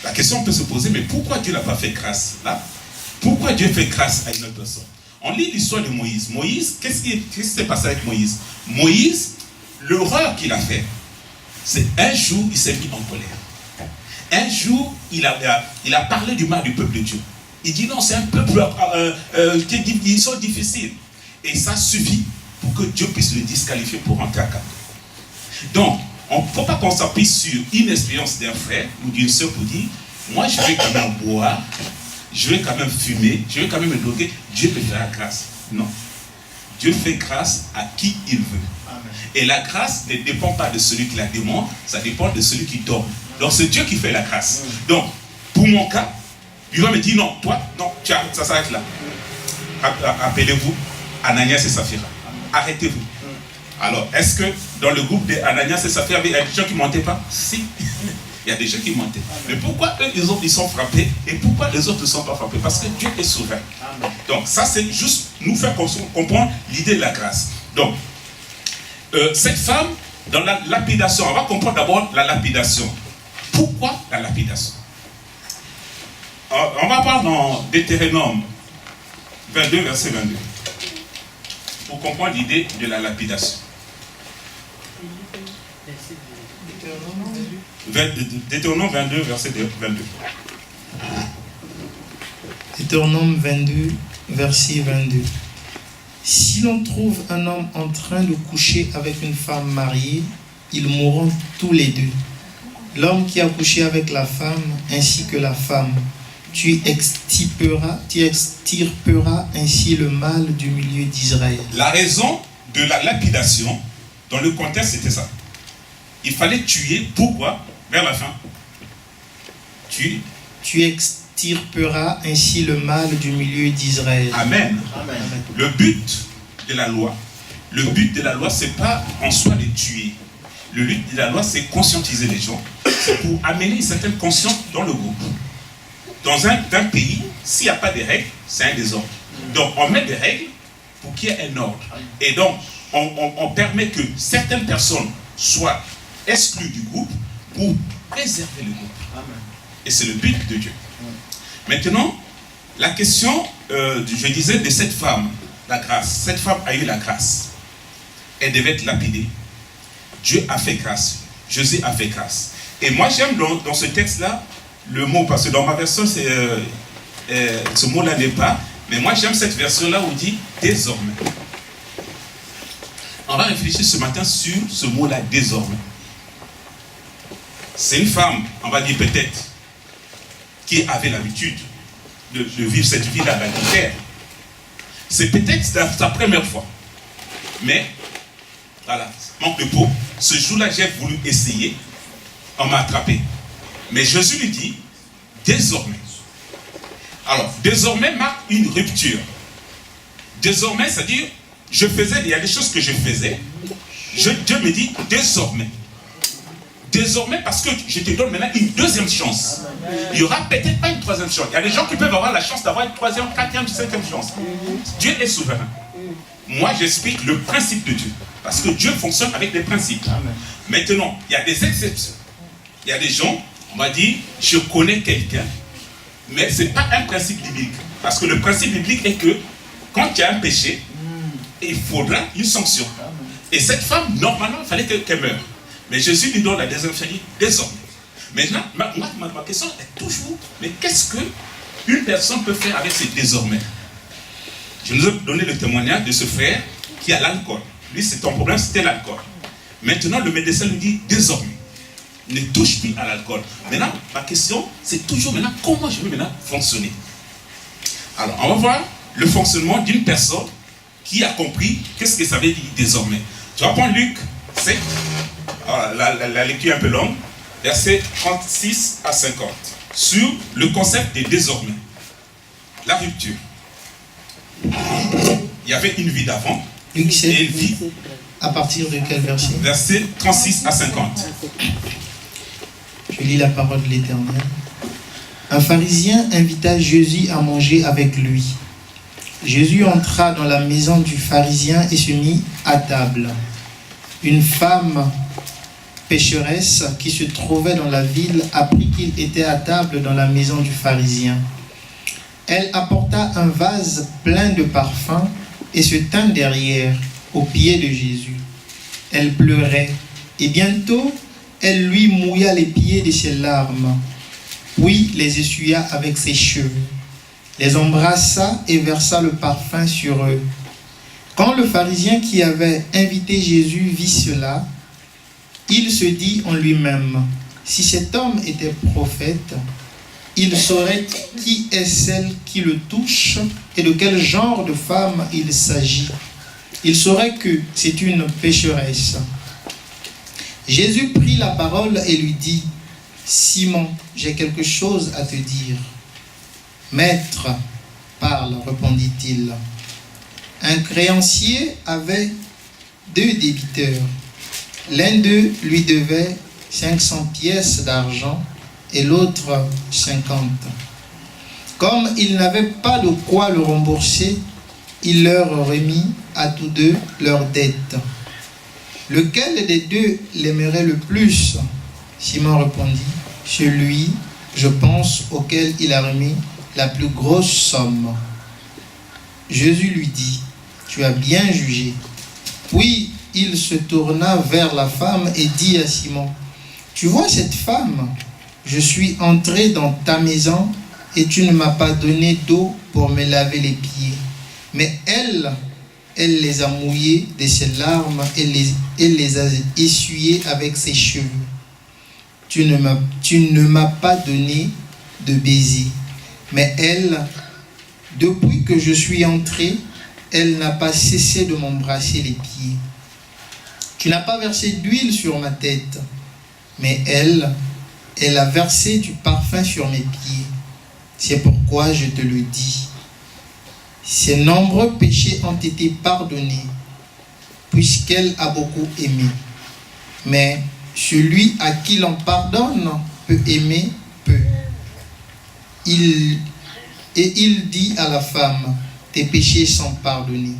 la question peut se poser, mais pourquoi Dieu n'a pas fait grâce là? Pourquoi Dieu fait grâce à une autre personne? On lit l'histoire de Moïse. Moïse, qu'est-ce qui s'est passé avec Moïse? Moïse, l'erreur qu'il a fait, C'est un jour, il s'est mis en colère. Un jour, il a parlé du mal du peuple de Dieu. Il dit non, c'est un peuple qui sont difficiles. Et ça suffit pour que Dieu puisse le disqualifier pour rentrer à Canaan. Donc, on ne peut pas qu'on s'appuie sur une expérience d'un frère ou d'une soeur pour dire moi je vais quand même boire, je vais quand même fumer, je vais quand même me droguer, Dieu me fera grâce. Non. Dieu fait grâce à qui il veut. Amen. Et la grâce ne dépend pas de celui qui la demande, ça dépend de celui qui donne. Donc c'est Dieu qui fait la grâce. Donc, pour mon cas, il va me dire non, toi, non, ça s'arrête là. Appelez-vous Ananias et Saphira. Arrêtez-vous. Alors, est-ce que dans le groupe d'Ananias et Saphira, il y a des gens qui ne mentaient pas? Si. Il y a des gens qui mentaient. Mais pourquoi eux, les autres, ils sont frappés et pourquoi les autres ne sont pas frappés? Parce que Dieu est souverain. Donc, ça, c'est juste nous faire comprendre l'idée de la grâce. Donc, cette femme, dans la lapidation, on va comprendre d'abord la lapidation. Pourquoi la lapidation? On va voir dans Deutéronome 22, verset 22. Pour comprendre l'idée de la lapidation. Deutéronome 22, verset 22. Deutéronome 22, verset 22. Si l'on trouve un homme en train de coucher avec une femme mariée, ils mourront tous les deux. L'homme qui a couché avec la femme ainsi que la femme, tu extirperas ainsi le mal du milieu d'Israël. La raison de la lapidation, dans le contexte, c'était ça. Il fallait tuer. Pourquoi? Vers la fin. Tu extirperas ainsi le mal du milieu d'Israël. Amen. Amen. Le but de la loi, c'est pas en soi de tuer. Le but de la loi, c'est conscientiser les gens. C'est pour amener une certaine conscience dans le groupe. Dans un pays, s'il n'y a pas de règles, c'est un désordre. Donc, on met des règles pour qu'il y ait un ordre. Et donc, on permet que certaines personnes soient exclues du groupe pour préserver le groupe. Et c'est le but de Dieu. Maintenant, la question, je disais, de cette femme, la grâce. Cette femme a eu la grâce. Elle devait être lapidée. Dieu a fait grâce. Jésus a fait grâce. Et moi, j'aime dans ce texte-là, le mot, parce que dans ma version, ce mot-là n'est pas, mais moi j'aime cette version-là où il dit désormais. On va réfléchir ce matin sur ce mot-là, désormais. C'est une femme, on va dire peut-être, qui avait l'habitude de vivre cette vie-là d'adultère. C'est peut-être sa première fois. Mais, voilà, manque de peau. Ce jour-là, j'ai voulu essayer, on m'a attrapé. Mais Jésus lui dit, désormais. Alors, désormais marque une rupture. Désormais, c'est-à-dire, il y a des choses que je faisais. Dieu me dit, désormais. Désormais, parce que je te donne maintenant une deuxième chance. Il n'y aura peut-être pas une troisième chance. Il y a des gens qui peuvent avoir la chance d'avoir une troisième, quatrième, cinquième chance. Dieu est souverain. Moi, j'explique le principe de Dieu. Parce que Dieu fonctionne avec des principes. Maintenant, il y a des exceptions. Il y a des gens, on va dire, je connais quelqu'un, mais ce n'est pas un principe biblique. Parce que le principe biblique est que quand il y a un péché, il faudra une sanction. Et cette femme, normalement, il fallait qu'elle meure. Mais Jésus lui donne la deuxième chance, désormais. Maintenant, ma question est toujours, mais qu'est-ce qu'une personne peut faire avec ces désormais? Je nous ai donné le témoignage de ce frère qui a l'alcool. Lui, ton problème, c'était l'alcool. Maintenant, le médecin lui dit, désormais, ne touche plus à l'alcool. Maintenant, ma question, c'est toujours maintenant, comment je vais maintenant fonctionner? Alors, on va voir le fonctionnement d'une personne qui a compris qu'est-ce que ça veut dire désormais. Tu vas prendre Luc 7, la lecture est un peu longue, versets 36 à 50, sur le concept de désormais. La rupture. Il y avait une vie d'avant, Luc 7, et une vie. À partir de quel verset? Versets 36 à 50. Je lis la parole de l'Éternel. Un pharisien invita Jésus à manger avec lui. Jésus entra dans la maison du pharisien et se mit à table. Une femme pécheresse qui se trouvait dans la ville apprit qu'il était à table dans la maison du pharisien. Elle apporta un vase plein de parfums et se tint derrière, aux pieds de Jésus. Elle pleurait et bientôt elle lui mouilla les pieds de ses larmes, puis les essuya avec ses cheveux, les embrassa et versa le parfum sur eux. Quand le pharisien qui avait invité Jésus vit cela, il se dit en lui-même, si cet homme était prophète, il saurait qui est celle qui le touche et de quel genre de femme il s'agit. Il saurait que c'est une pécheresse. Jésus prit la parole et lui dit, Simon, j'ai quelque chose à te dire. Maître, parle, répondit-il. Un créancier avait 2 débiteurs. L'un d'eux lui devait 500 pièces d'argent et l'autre 50. Comme il n'avait pas de quoi le rembourser, il leur remit à tous 2 leurs dettes. Lequel des 2 l'aimerait le plus? Simon répondit, celui, je pense, auquel il a remis la plus grosse somme. Jésus lui dit, tu as bien jugé. Puis il se tourna vers la femme et dit à Simon, tu vois cette femme? Je suis entré dans ta maison et tu ne m'as pas donné d'eau pour me laver les pieds. Mais elle les a mouillés de ses larmes et les a essuyés avec ses cheveux. Tu ne m'as pas donné de baiser. Mais elle, depuis que je suis entré, elle n'a pas cessé de m'embrasser les pieds. Tu n'as pas versé d'huile sur ma tête, mais elle a versé du parfum sur mes pieds. C'est pourquoi je te le dis. Ses nombreux péchés ont été pardonnés, puisqu'elle a beaucoup aimé. Mais celui à qui l'on pardonne peut aimer peu. Il dit à la femme, tes péchés sont pardonnés.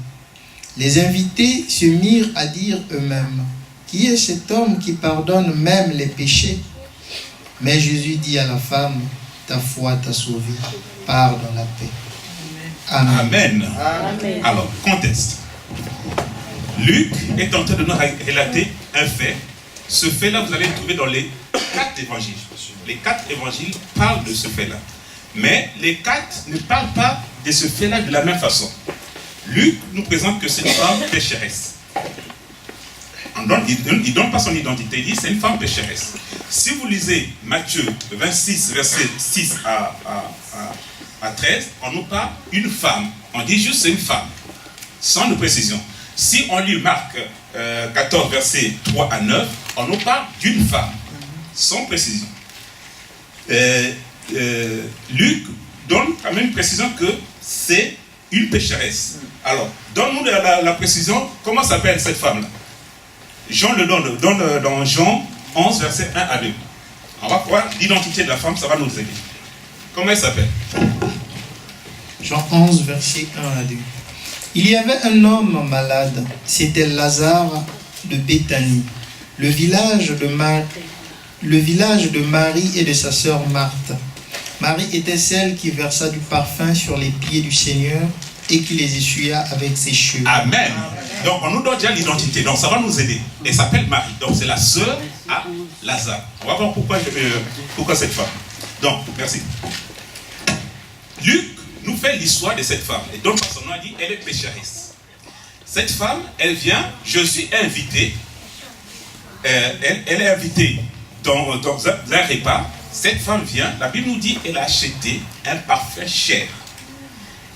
Les invités se mirent à dire eux-mêmes, qui est cet homme qui pardonne même les péchés? Mais Jésus dit à la femme, ta foi t'a sauvé, pars dans la paix. Amen. Amen. Amen. Alors, contexte. Luc est en train de nous relater un fait. Ce fait-là, vous allez le trouver dans les 4 évangiles. Les 4 évangiles parlent de ce fait-là. Mais les 4 ne parlent pas de ce fait-là de la même façon. Luc nous présente que c'est une femme pécheresse. Il ne donne pas son identité, il dit c'est une femme pécheresse. Si vous lisez Matthieu 26, verset 6 à 13, on nous parle d'une femme. On dit juste c'est une femme, sans de précision. Si on lit Marc 14, verset 3 à 9, on nous parle d'une femme, sans précision. Luc donne quand même une précision que c'est une pécheresse. Alors, donne-nous la précision, comment s'appelle cette femme-là? Jean le donne dans Jean 11, verset 1 à 2. On va voir l'identité de la femme, ça va nous aider. Comment elle s'appelle? Jean 11, verset 1 à 2. Il y avait un homme malade, c'était Lazare de Béthanie, le village de Marie et de sa sœur Marthe. Marie était celle qui versa du parfum sur les pieds du Seigneur et qui les essuya avec ses cheveux. Amen. Donc on nous donne déjà l'identité, donc ça va nous aider. Elle s'appelle Marie, donc c'est la sœur à Lazare. On va voir pourquoi cette femme. Donc, merci. Luc nous fait l'histoire de cette femme. Et donc son nom dit, elle est pécheresse. Cette femme, elle vient, je suis invité. Elle est invitée dans un repas. Cette femme vient, la Bible nous dit, elle a acheté un parfum cher.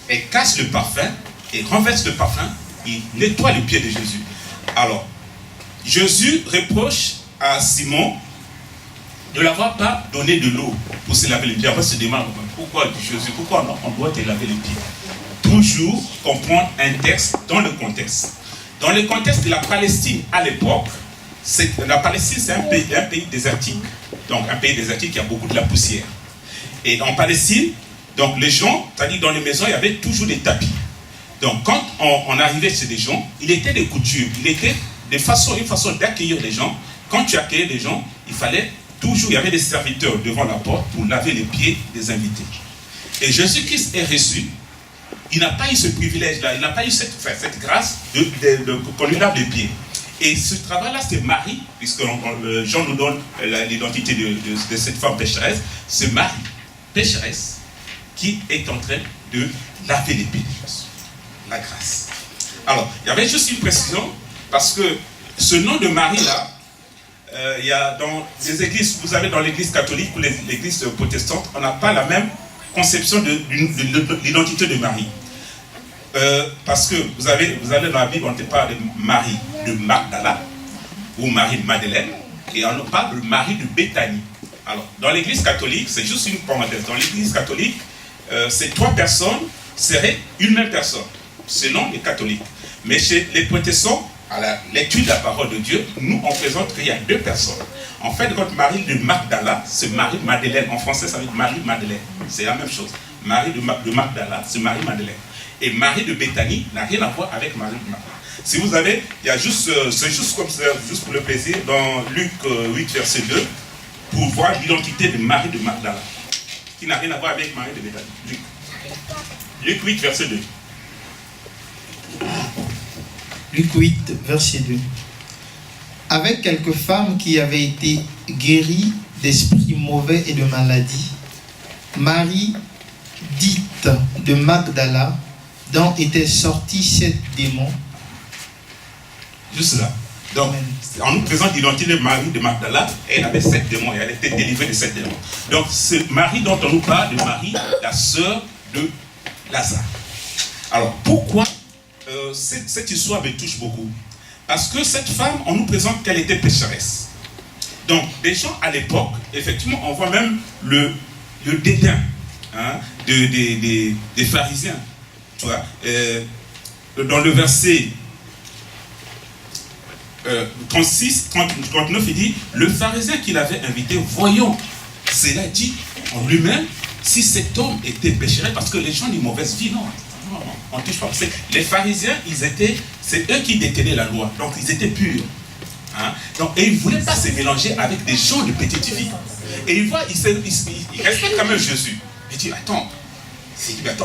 Elle casse le parfum et renverse le parfum et nettoie les pieds de Jésus. Alors, Jésus reproche à Simon de ne l'avoir pas donné de l'eau pour se laver les pieds. On va se demander, pourquoi Jésus, pourquoi on doit te laver les pieds? Toujours comprendre un texte dans le contexte. Dans le contexte de la Palestine à l'époque, la Palestine c'est un pays désertique. Donc un pays désertique qui a beaucoup de la poussière. Et en Palestine, donc les gens, c'est-à-dire dans les maisons, il y avait toujours des tapis. Donc quand on arrivait chez des gens, il était des coutumes, il était une façon d'accueillir les gens. Quand tu accueillais les gens, il fallait toujours, il y avait des serviteurs devant la porte pour laver les pieds des invités. Et Jésus-Christ est reçu, il n'a pas eu ce privilège-là, il n'a pas eu cette grâce qu'on lui lave les pieds. Et ce travail-là, c'est Marie, puisque Jean nous donne l'identité de cette femme pécheresse. C'est Marie, pécheresse, qui est en train de laver les pieds de Jésus. La grâce. Alors, il y avait juste une précision, parce que ce nom de Marie-là, il y a dans les églises, vous avez dans l'église catholique ou l'église protestante, on n'a pas la même conception de l'identité de Marie. Parce que vous allez dans la Bible, on ne parle de Marie de Magdala ou Marie de Madeleine, et on parle de Marie de Béthanie. Alors, dans l'église catholique, c'est juste une parenthèse, dans l'église catholique, ces trois personnes seraient une même personne, selon les catholiques. Mais chez les protestants, à la lecture de la parole de Dieu, nous on présente qu'il y a deux personnes. En fait, quand Marie de Magdala, c'est Marie de Madeleine. En français, ça veut dire Marie de Madeleine. C'est la même chose. Marie de Magdala, c'est Marie de Madeleine. Et Marie de Béthanie n'a rien à voir avec Marie de Magdala. Si vous avez, il y a juste, c'est juste comme ça, juste pour le plaisir, dans Luc 8, verset 2, pour voir l'identité de Marie de Magdala, qui n'a rien à voir avec Marie de Béthanie. Luc 8, verset 2. Luc 8, verset 2. Avec quelques femmes qui avaient été guéries d'esprits mauvais et de maladies, Marie, dite de Magdala, dont étaient sortis 7 démons. Juste là. Donc, on nous présente l'identité de Marie de Magdala, et elle avait 7 démons, et elle était délivrée de 7 démons. Donc, c'est Marie dont on nous parle de Marie, la sœur de Lazare. Alors, pourquoi cette histoire me touche beaucoup? Parce que cette femme, on nous présente qu'elle était pécheresse. Donc, des gens à l'époque, effectivement, on voit même le dédain des pharisiens. Tu vois, dans le verset 36, 39, il dit, le pharisien qui l'avait invité, voyons, cela dit en lui-même, si cet homme était pécheresse, parce que les gens d'une mauvaise vie, non, on ne touche pas. Les pharisiens, c'est eux qui détenaient la loi, donc ils étaient purs. Donc, et ils ne voulaient pas se mélanger avec des gens de petite vie. Et ils respectent quand même Jésus. Il dit, attends,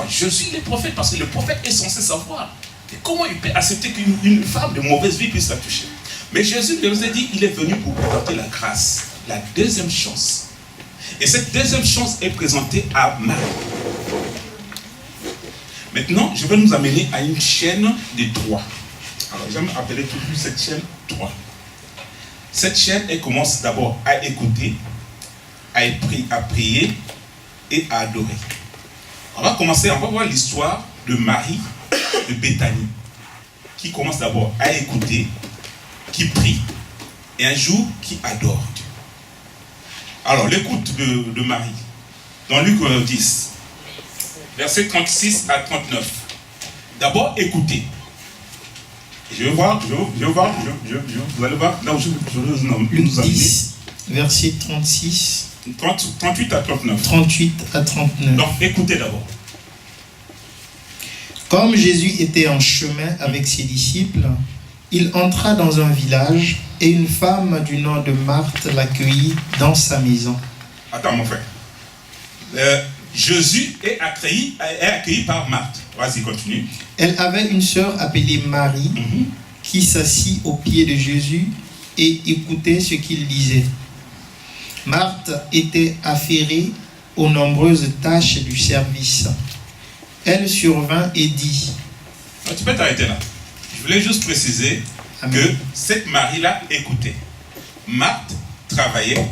Jésus il est prophète, parce que le prophète est censé savoir. Et comment il peut accepter qu'une femme de mauvaise vie puisse la toucher? Mais Jésus nous a dit, il est venu pour présenter la grâce, la deuxième chance. Et cette deuxième chance est présentée à Marie. Maintenant, je vais nous amener à une chaîne de 3. Alors, j'aime appeler toujours cette chaîne 3. Cette chaîne, elle commence d'abord à écouter, à prier et à adorer. On va voir l'histoire de Marie de Béthanie, qui commence d'abord à écouter, qui prie, et un jour qui adore Dieu. Alors, l'écoute de Marie, dans Luc 10, versets 36 à 39. D'abord, écoutez. Vous allez voir, là où je vous Luc 10, verset 36. 38 à 39. 38 à 39. Donc, écoutez d'abord. Comme Jésus était en chemin avec ses disciples, il entra dans un village et une femme du nom de Marthe l'accueillit dans sa maison. Attends, mon frère. Jésus est accueilli par Marthe. Vas-y, continue. Elle avait une sœur appelée Marie qui s'assit aux pieds de Jésus et écoutait ce qu'il disait. Marthe était affairée aux nombreuses tâches du service. Elle survint et dit... Non, tu peux t'arrêter là. Je voulais juste préciser que cette Marie-là écoutait. Marthe travaillait.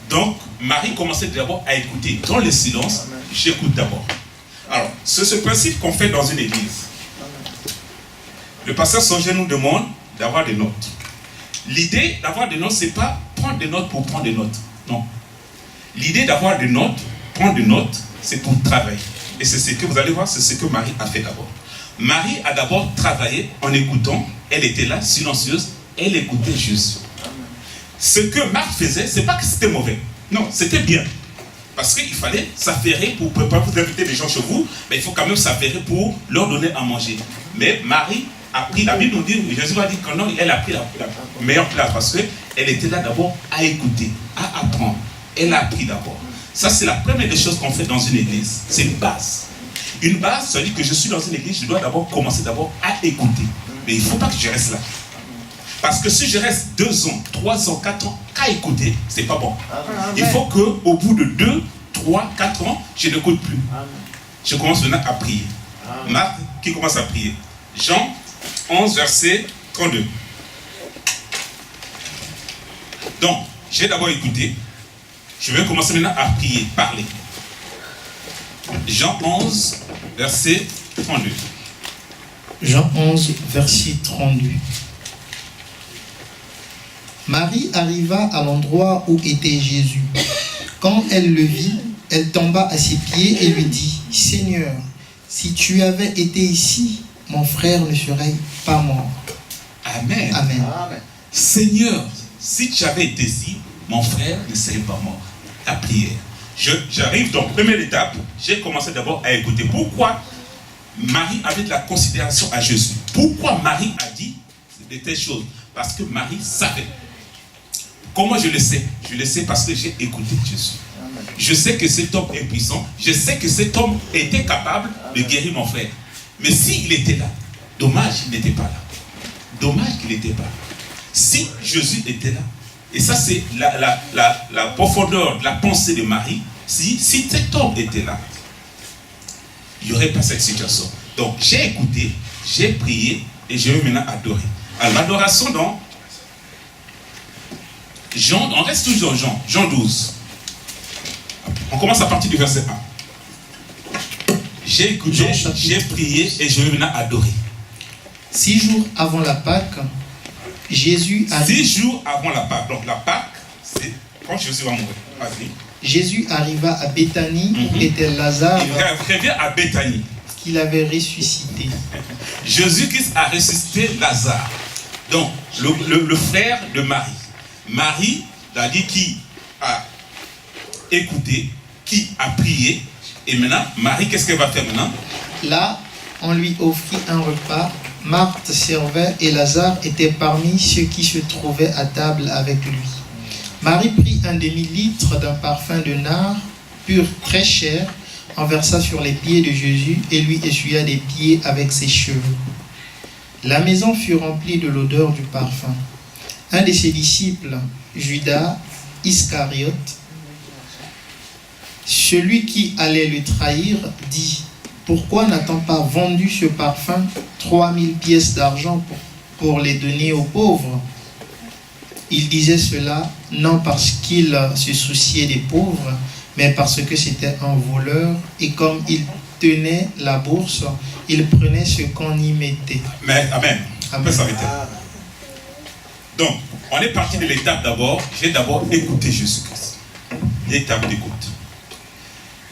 Donc, Marie commençait d'abord à écouter. Dans le silence, j'écoute d'abord. Alors, c'est ce principe qu'on fait dans une église. Le pasteur Songer nous demande d'avoir des notes. L'idée d'avoir des notes, ce n'est pas prendre des notes pour prendre des notes. Non. L'idée d'avoir des notes, prendre des notes, c'est pour travailler. Et c'est ce que vous allez voir, c'est ce que Marie a fait d'abord. Marie a d'abord travaillé en écoutant. Elle était là, silencieuse. Elle écoutait Jésus. Ce que Marthe faisait, ce n'est pas que c'était mauvais. Non, c'était bien. Parce qu'il fallait s'affairer pour préparer, vous inviter les gens chez vous, mais il faut quand même s'affairer pour leur donner à manger. Mais Marie a pris, la Bible nous dit, Jésus a dit que non, elle a pris la meilleure place parce qu'elle était là d'abord à écouter, à apprendre. Elle a appris d'abord. Ça, c'est la première des choses qu'on fait dans une église. C'est une base. Une base, ça veut dire que je suis dans une église, je dois d'abord commencer d'abord à écouter. Mais il ne faut pas que je reste là. Parce que si je reste 2 ans, 3 ans, 4 ans qu'à écouter, c'est pas bon. Il faut qu'au bout de 2, 3, 4 ans, je n'écoute plus. Je commence maintenant à prier. Marc qui commence à prier. Jean 11, verset 32. Donc, j'ai d'abord écouté. Je vais commencer maintenant à prier, parler. Jean 11, verset 32. Jean 11, verset 32. Marie arriva à l'endroit où était Jésus. Quand elle le vit, elle tomba à ses pieds et lui dit, « Seigneur, si tu avais été ici, mon frère ne serait pas mort. » Amen. Amen. Amen. Seigneur, si tu avais été ici, mon frère ne serait pas mort. La prière. J'arrive donc, première étape, j'ai commencé d'abord à écouter. Pourquoi Marie avait de la considération à Jésus? Pourquoi Marie a dit de telles choses? Parce que Marie savait. Comment je le sais? Je le sais parce que j'ai écouté Jésus. Je sais que cet homme est puissant. Je sais que cet homme était capable de guérir mon frère. Mais s'il était là, dommage qu'il n'était pas là. Dommage qu'il n'était pas là. Si Jésus était là, et ça c'est la profondeur de la pensée de Marie, si cet homme était là, il n'y aurait pas cette situation. Donc j'ai écouté, j'ai prié et je vais maintenant adorer. Alors l'adoration dans Jean, on reste toujours dans Jean 12. On commence à partir du verset 1. J'ai écouté, j'ai prié et je vais maintenant adorer. 6 jours avant la Pâque, Jésus arriva. 6 jours avant la Pâque. Donc la Pâque, c'est quand Jésus va mourir. Vas-y. Jésus arriva à Béthanie où était Lazare Il revient à Béthanie. qu'il avait ressuscité. Jésus-Christ a ressuscité Lazare. Donc le frère de Marie. Marie, l'a dit, qui a écouté, qui a prié. Et maintenant, Marie, qu'est-ce qu'elle va faire maintenant? Là, on lui offrit un repas. Marthe servait et Lazare était parmi ceux qui se trouvaient à table avec lui. Marie prit un demi-litre d'un parfum de nard pur très cher, en versa sur les pieds de Jésus et lui essuya les pieds avec ses cheveux. La maison fut remplie de l'odeur du parfum. Un de ses disciples, Judas Iscariote, celui qui allait le trahir, dit: pourquoi n'a-t-on pas vendu ce parfum 3000 pièces d'argent pour les donner aux pauvres? Il disait cela non parce qu'il se souciait des pauvres, mais parce que c'était un voleur et comme il tenait la bourse, il prenait ce qu'on y mettait. Mais, amen. On peut Amen. s'arrêter. Donc, on est parti de l'étape d'abord. J'ai d'abord écouté Jésus-Christ. L'étape d'écoute.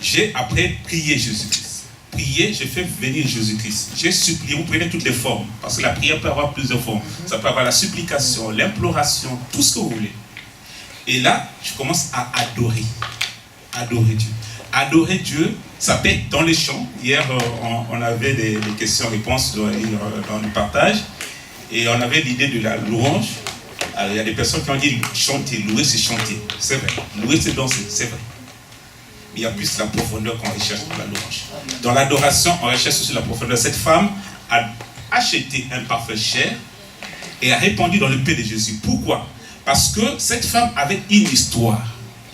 J'ai après prié Jésus-Christ. Prier, je fais venir Jésus-Christ. J'ai supplié, vous prenez toutes les formes, parce que la prière peut avoir plusieurs formes. Ça peut avoir la supplication, l'imploration, tout ce que vous voulez. Et là, je commence à adorer. Adorer Dieu. Adorer Dieu, ça peut être dans les chants. Hier, on avait des questions-réponses dans le partage. Et on avait l'idée de la louange. Alors, il y a des personnes qui ont dit chanter, louer, c'est chanter. C'est vrai. Louer, c'est danser. C'est vrai. Il y a plus la profondeur qu'on recherche dans la louange. Dans l'adoration, on recherche aussi la profondeur. Cette femme a acheté un parfum cher et a répandu dans le pied de Jésus. Pourquoi? Parce que cette femme avait une histoire.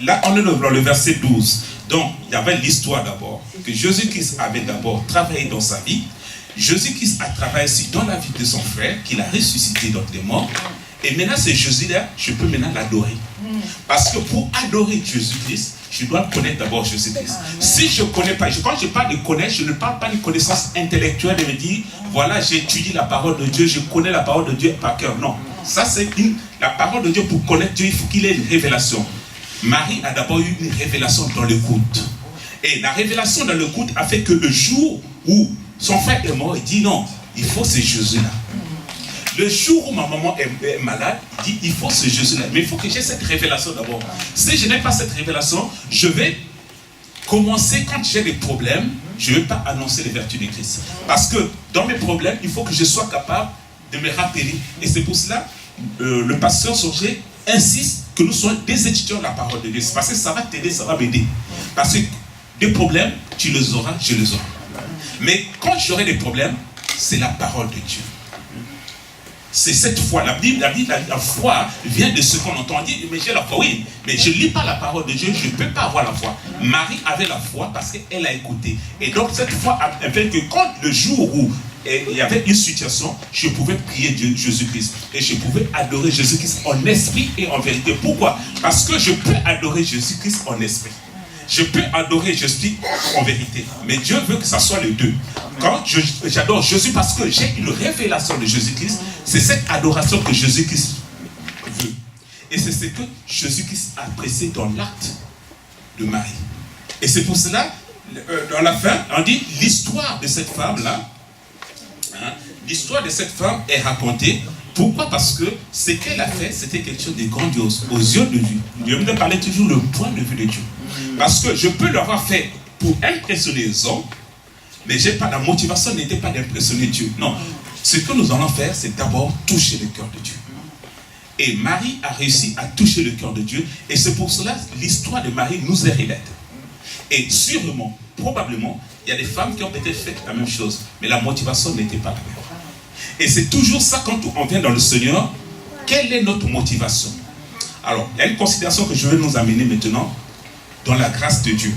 Là, on est dans le verset 12. Donc, il y avait l'histoire d'abord, que Jésus-Christ avait d'abord travaillé dans sa vie. Jésus-Christ a travaillé aussi dans la vie de son frère, qu'il a ressuscité d'entre les morts. Et maintenant, c'est Jésus-là, je peux maintenant l'adorer. Parce que pour adorer Jésus-Christ, je dois connaître d'abord Jésus-Christ. Si je ne connais pas, quand je parle de connaître, je ne parle pas de connaissance intellectuelle de me dire, voilà, j'étudie la parole de Dieu, je connais la parole de Dieu par cœur. Non, ça c'est la parole de Dieu. Pour connaître Dieu, il faut qu'il ait une révélation. Marie a d'abord eu une révélation dans le culte. Et la révélation dans le culte a fait que le jour où son frère est mort, il dit non, il faut ce Jésus-là. Le jour où ma maman est malade, il dit il faut ce Jésus-là. Mais il faut que j'ai cette révélation d'abord. Si je n'ai pas cette révélation, je vais commencer, quand j'ai des problèmes, je ne vais pas annoncer les vertus de Christ. Parce que dans mes problèmes, il faut que je sois capable de me rappeler. Et c'est pour cela, le pasteur Sorgé insiste que nous soyons des étudiants de la parole de Dieu. Parce que ça va t'aider, ça va m'aider. Parce que des problèmes, tu les auras, je les aurai. Mais quand j'aurai des problèmes, c'est la parole de Dieu. c'est cette foi. La Bible dit la foi vient de ce qu'on entend. On dit, mais j'ai la foi, oui, mais je ne lis pas la parole de Dieu, je ne peux pas avoir la foi. Marie avait la foi parce qu'elle a écouté. Et donc cette foi a fait que quand le jour où il y avait une situation, je pouvais prier Dieu, Jésus-Christ. Et je pouvais adorer Jésus-Christ en esprit et en vérité. Pourquoi? Parce que je peux adorer Jésus-Christ en esprit. Je peux adorer Jésus en vérité. Mais Dieu veut que ça soit les deux. Quand j'adore Jésus parce que j'ai une révélation de Jésus-Christ, c'est cette adoration que Jésus-Christ veut. Et c'est ce que Jésus-Christ a apprécié dans l'acte de Marie. Et c'est pour cela, dans la fin, on dit l'histoire de cette femme-là, l'histoire de cette femme est racontée. Pourquoi? Parce que ce qu'elle a fait, c'était quelque chose de grandiose aux yeux de Dieu. Dieu me parlait toujours le point de vue de Dieu. Parce que je peux l'avoir fait pour impressionner les hommes, mais la motivation n'était pas d'impressionner Dieu. Non. Ce que nous allons faire, c'est d'abord toucher le cœur de Dieu. Et Marie a réussi à toucher le cœur de Dieu. Et c'est pour cela que l'histoire de Marie nous est relatée. Et sûrement, probablement, il y a des femmes qui ont peut-être fait la même chose, mais la motivation n'était pas la même. Et c'est toujours ça quand on vient dans le Seigneur. Quelle est notre motivation? Alors, il y a une considération que je vais nous amener maintenant dans la grâce de Dieu.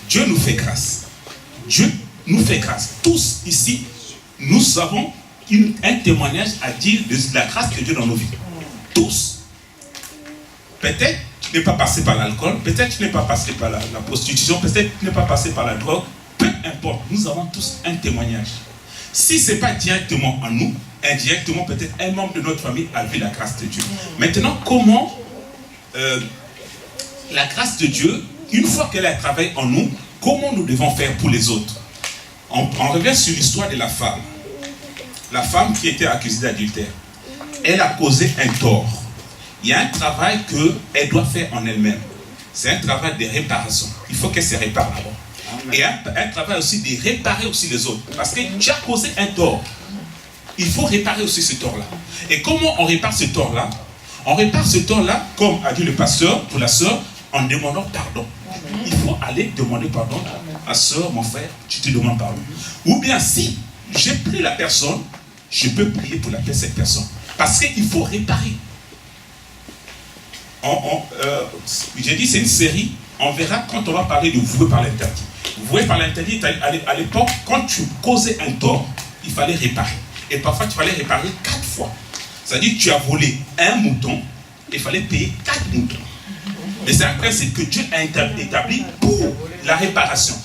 Dieu nous fait grâce. Dieu nous fait grâce. Tous ici, nous avons un témoignage à dire de la grâce de Dieu dans nos vies. Tous. Peut-être tu n'es pas passé par l'alcool, peut-être tu n'es pas passé par la prostitution, peut-être tu n'es pas passé par la drogue. Peu importe, nous avons tous un témoignage. Si ce n'est pas directement en nous, indirectement, peut-être un membre de notre famille a vu la grâce de Dieu. Maintenant, comment la grâce de Dieu, une fois qu'elle a travaillé en nous, comment nous devons faire pour les autres? On revient sur l'histoire de la femme. La femme qui était accusée d'adultère. Elle a causé un tort. Il y a un travail qu'elle doit faire en elle-même. C'est un travail de réparation. Il faut qu'elle se répare d'abord. Et un travail aussi de réparer aussi les autres. Parce que tu as causé un tort. Il faut réparer aussi ce tort-là. Et comment on répare ce tort-là? On répare ce tort-là, comme a dit le pasteur, pour la sœur, en demandant pardon. Il faut aller demander pardon. Ma sœur, mon frère, tu te demandes pardon. Ou bien si j'ai pris la personne, je peux prier pour cette personne. Parce qu'il faut réparer. J'ai dit c'est une série, on verra quand on va parler de vouer par l'interdit. Vouer par l'interdit, à l'époque, quand tu causais un tort, il fallait réparer. Et parfois, il fallait réparer 4 fois. C'est-à-dire que tu as volé un mouton, il fallait payer 4 moutons. Mais c'est un principe que Dieu a établi pour la réparation.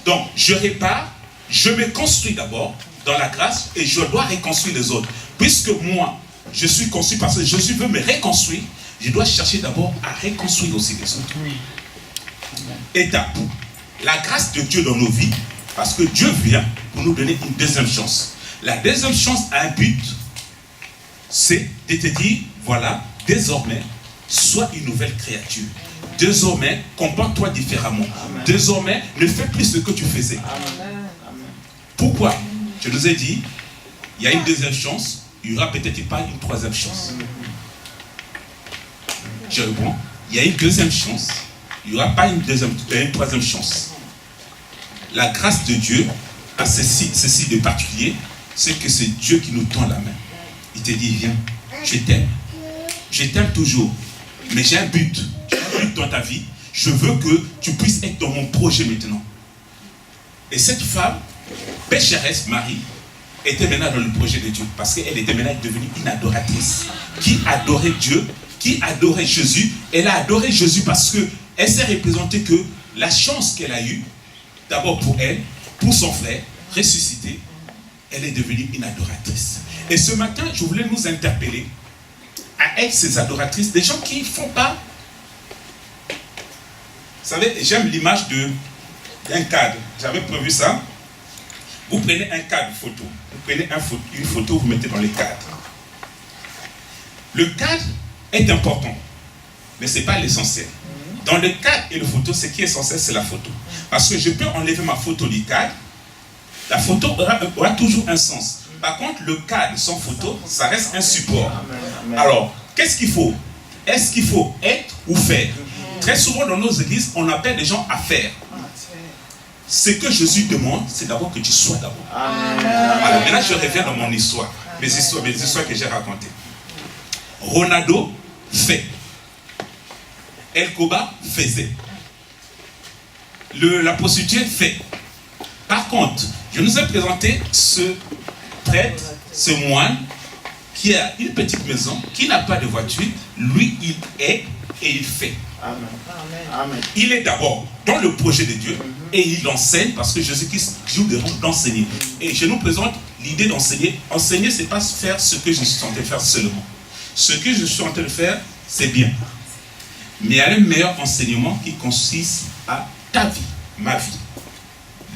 Donc, je répare, je me construis d'abord dans la grâce et je dois reconstruire les autres. Puisque moi, je suis construit parce que Jésus veut me reconstruire, je dois chercher d'abord à reconstruire aussi les autres. Étape. La grâce de Dieu dans nos vies, parce que Dieu vient pour nous donner une deuxième chance. La deuxième chance a un but, c'est de te dire, voilà, désormais, sois une nouvelle créature. Désormais, comporte-toi différemment. Amen. Désormais, ne fais plus ce que tu faisais. Amen. Pourquoi? Je nous ai dit, il y a une deuxième chance, il n'y aura peut-être pas une troisième chance. Je réponds, il y a une deuxième chance, il n'y aura pas une troisième chance. La grâce de Dieu a ceci de particulier, c'est que c'est Dieu qui nous tend la main. Il te dit, viens, je t'aime. Je t'aime toujours. Mais j'ai un but. J'ai un but dans ta vie. Je veux que tu puisses être dans mon projet maintenant. Et cette femme, pécheresse, Marie, était maintenant dans le projet de Dieu. Parce qu'elle était maintenant devenue une adoratrice. Qui adorait Dieu, qui adorait Jésus. Elle a adoré Jésus parce qu'elle s'est représentée que la chance qu'elle a eue, d'abord pour elle, pour son frère, ressuscité, elle est devenue une adoratrice. Et ce matin, je voulais nous interpeller à être ces adoratrices, des gens qui ne font pas. Vous savez, j'aime l'image d'un cadre. J'avais prévu ça. Vous prenez un cadre photo. Vous prenez une photo, vous mettez dans le cadre. Le cadre est important, mais ce n'est pas l'essentiel. Dans le cadre et le photo, ce qui est essentiel, c'est la photo. Parce que je peux enlever ma photo du cadre, la photo aura toujours un sens. Par contre, le cadre sans photo, ça reste un support. Alors, qu'est-ce qu'il faut? Est-ce qu'il faut être ou faire? Très souvent dans nos églises, on appelle les gens à faire. Ce que Jésus demande, c'est d'abord que tu sois d'abord. Alors maintenant, je reviens dans mon histoire. mes histoires que j'ai racontées. Ronaldo fait. El Koba faisait. La prostituée fait. Par contre, je nous ai présenté ce prêtre, ce moine, qui a une petite maison, qui n'a pas de voiture. Lui, il est et il fait. Amen. Il est d'abord dans le projet de Dieu et il enseigne parce que Jésus-Christ joue de rôle d'enseigner. Et je nous présente l'idée d'enseigner. Enseigner, ce n'est pas faire ce que je suis en train de faire seulement. Ce que je suis en train de faire, c'est bien. Mais il y a un meilleur enseignement qui consiste à ta vie, ma vie.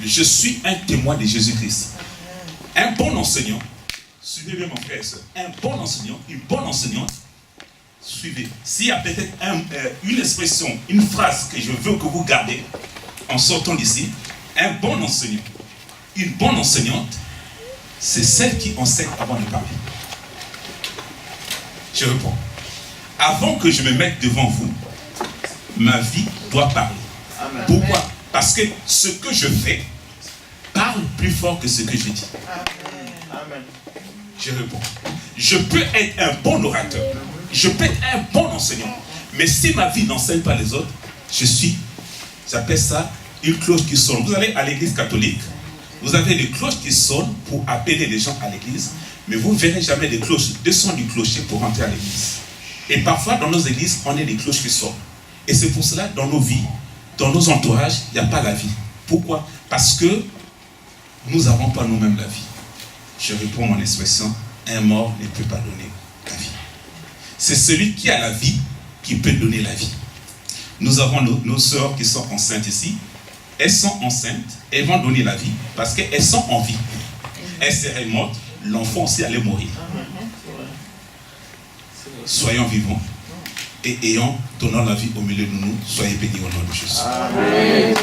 Je suis un témoin de Jésus-Christ. Un bon enseignant, suivez bien mon frère et soeur, un bon enseignant, une bonne enseignante, suivez. S'il y a peut-être une expression, une phrase que je veux que vous gardez en sortant d'ici, un bon enseignant, une bonne enseignante, c'est celle qui enseigne avant de parler. Je réponds. Avant que je me mette devant vous, ma vie doit parler. Amen. Pourquoi? Parce que ce que je fais parle plus fort que ce que je dis. Amen. Je réponds. Je peux être un bon orateur. Je peux être un bon enseignant. Mais si ma vie n'enseigne pas les autres, j'appelle ça une cloche qui sonne. Vous allez à l'église catholique, vous avez des cloches qui sonnent pour appeler les gens à l'église, mais vous ne verrez jamais des cloches, des sons du clocher pour rentrer à l'église. Et parfois, dans nos églises, on a des cloches qui sonnent. Et c'est pour cela, dans nos vies, dans nos entourages, il n'y a pas la vie. Pourquoi? Parce que nous n'avons pas nous-mêmes la vie. Je réponds mon expression, un mort ne peut pas donner la vie. C'est celui qui a la vie qui peut donner la vie. Nous avons nos sœurs qui sont enceintes ici. Elles sont enceintes, elles vont donner la vie parce qu'elles sont en vie. Elles seraient mortes, l'enfant aussi allait mourir. Soyons vivants et ayant donnant la vie au milieu de nous, soyez bénis au nom de Jésus. Amen.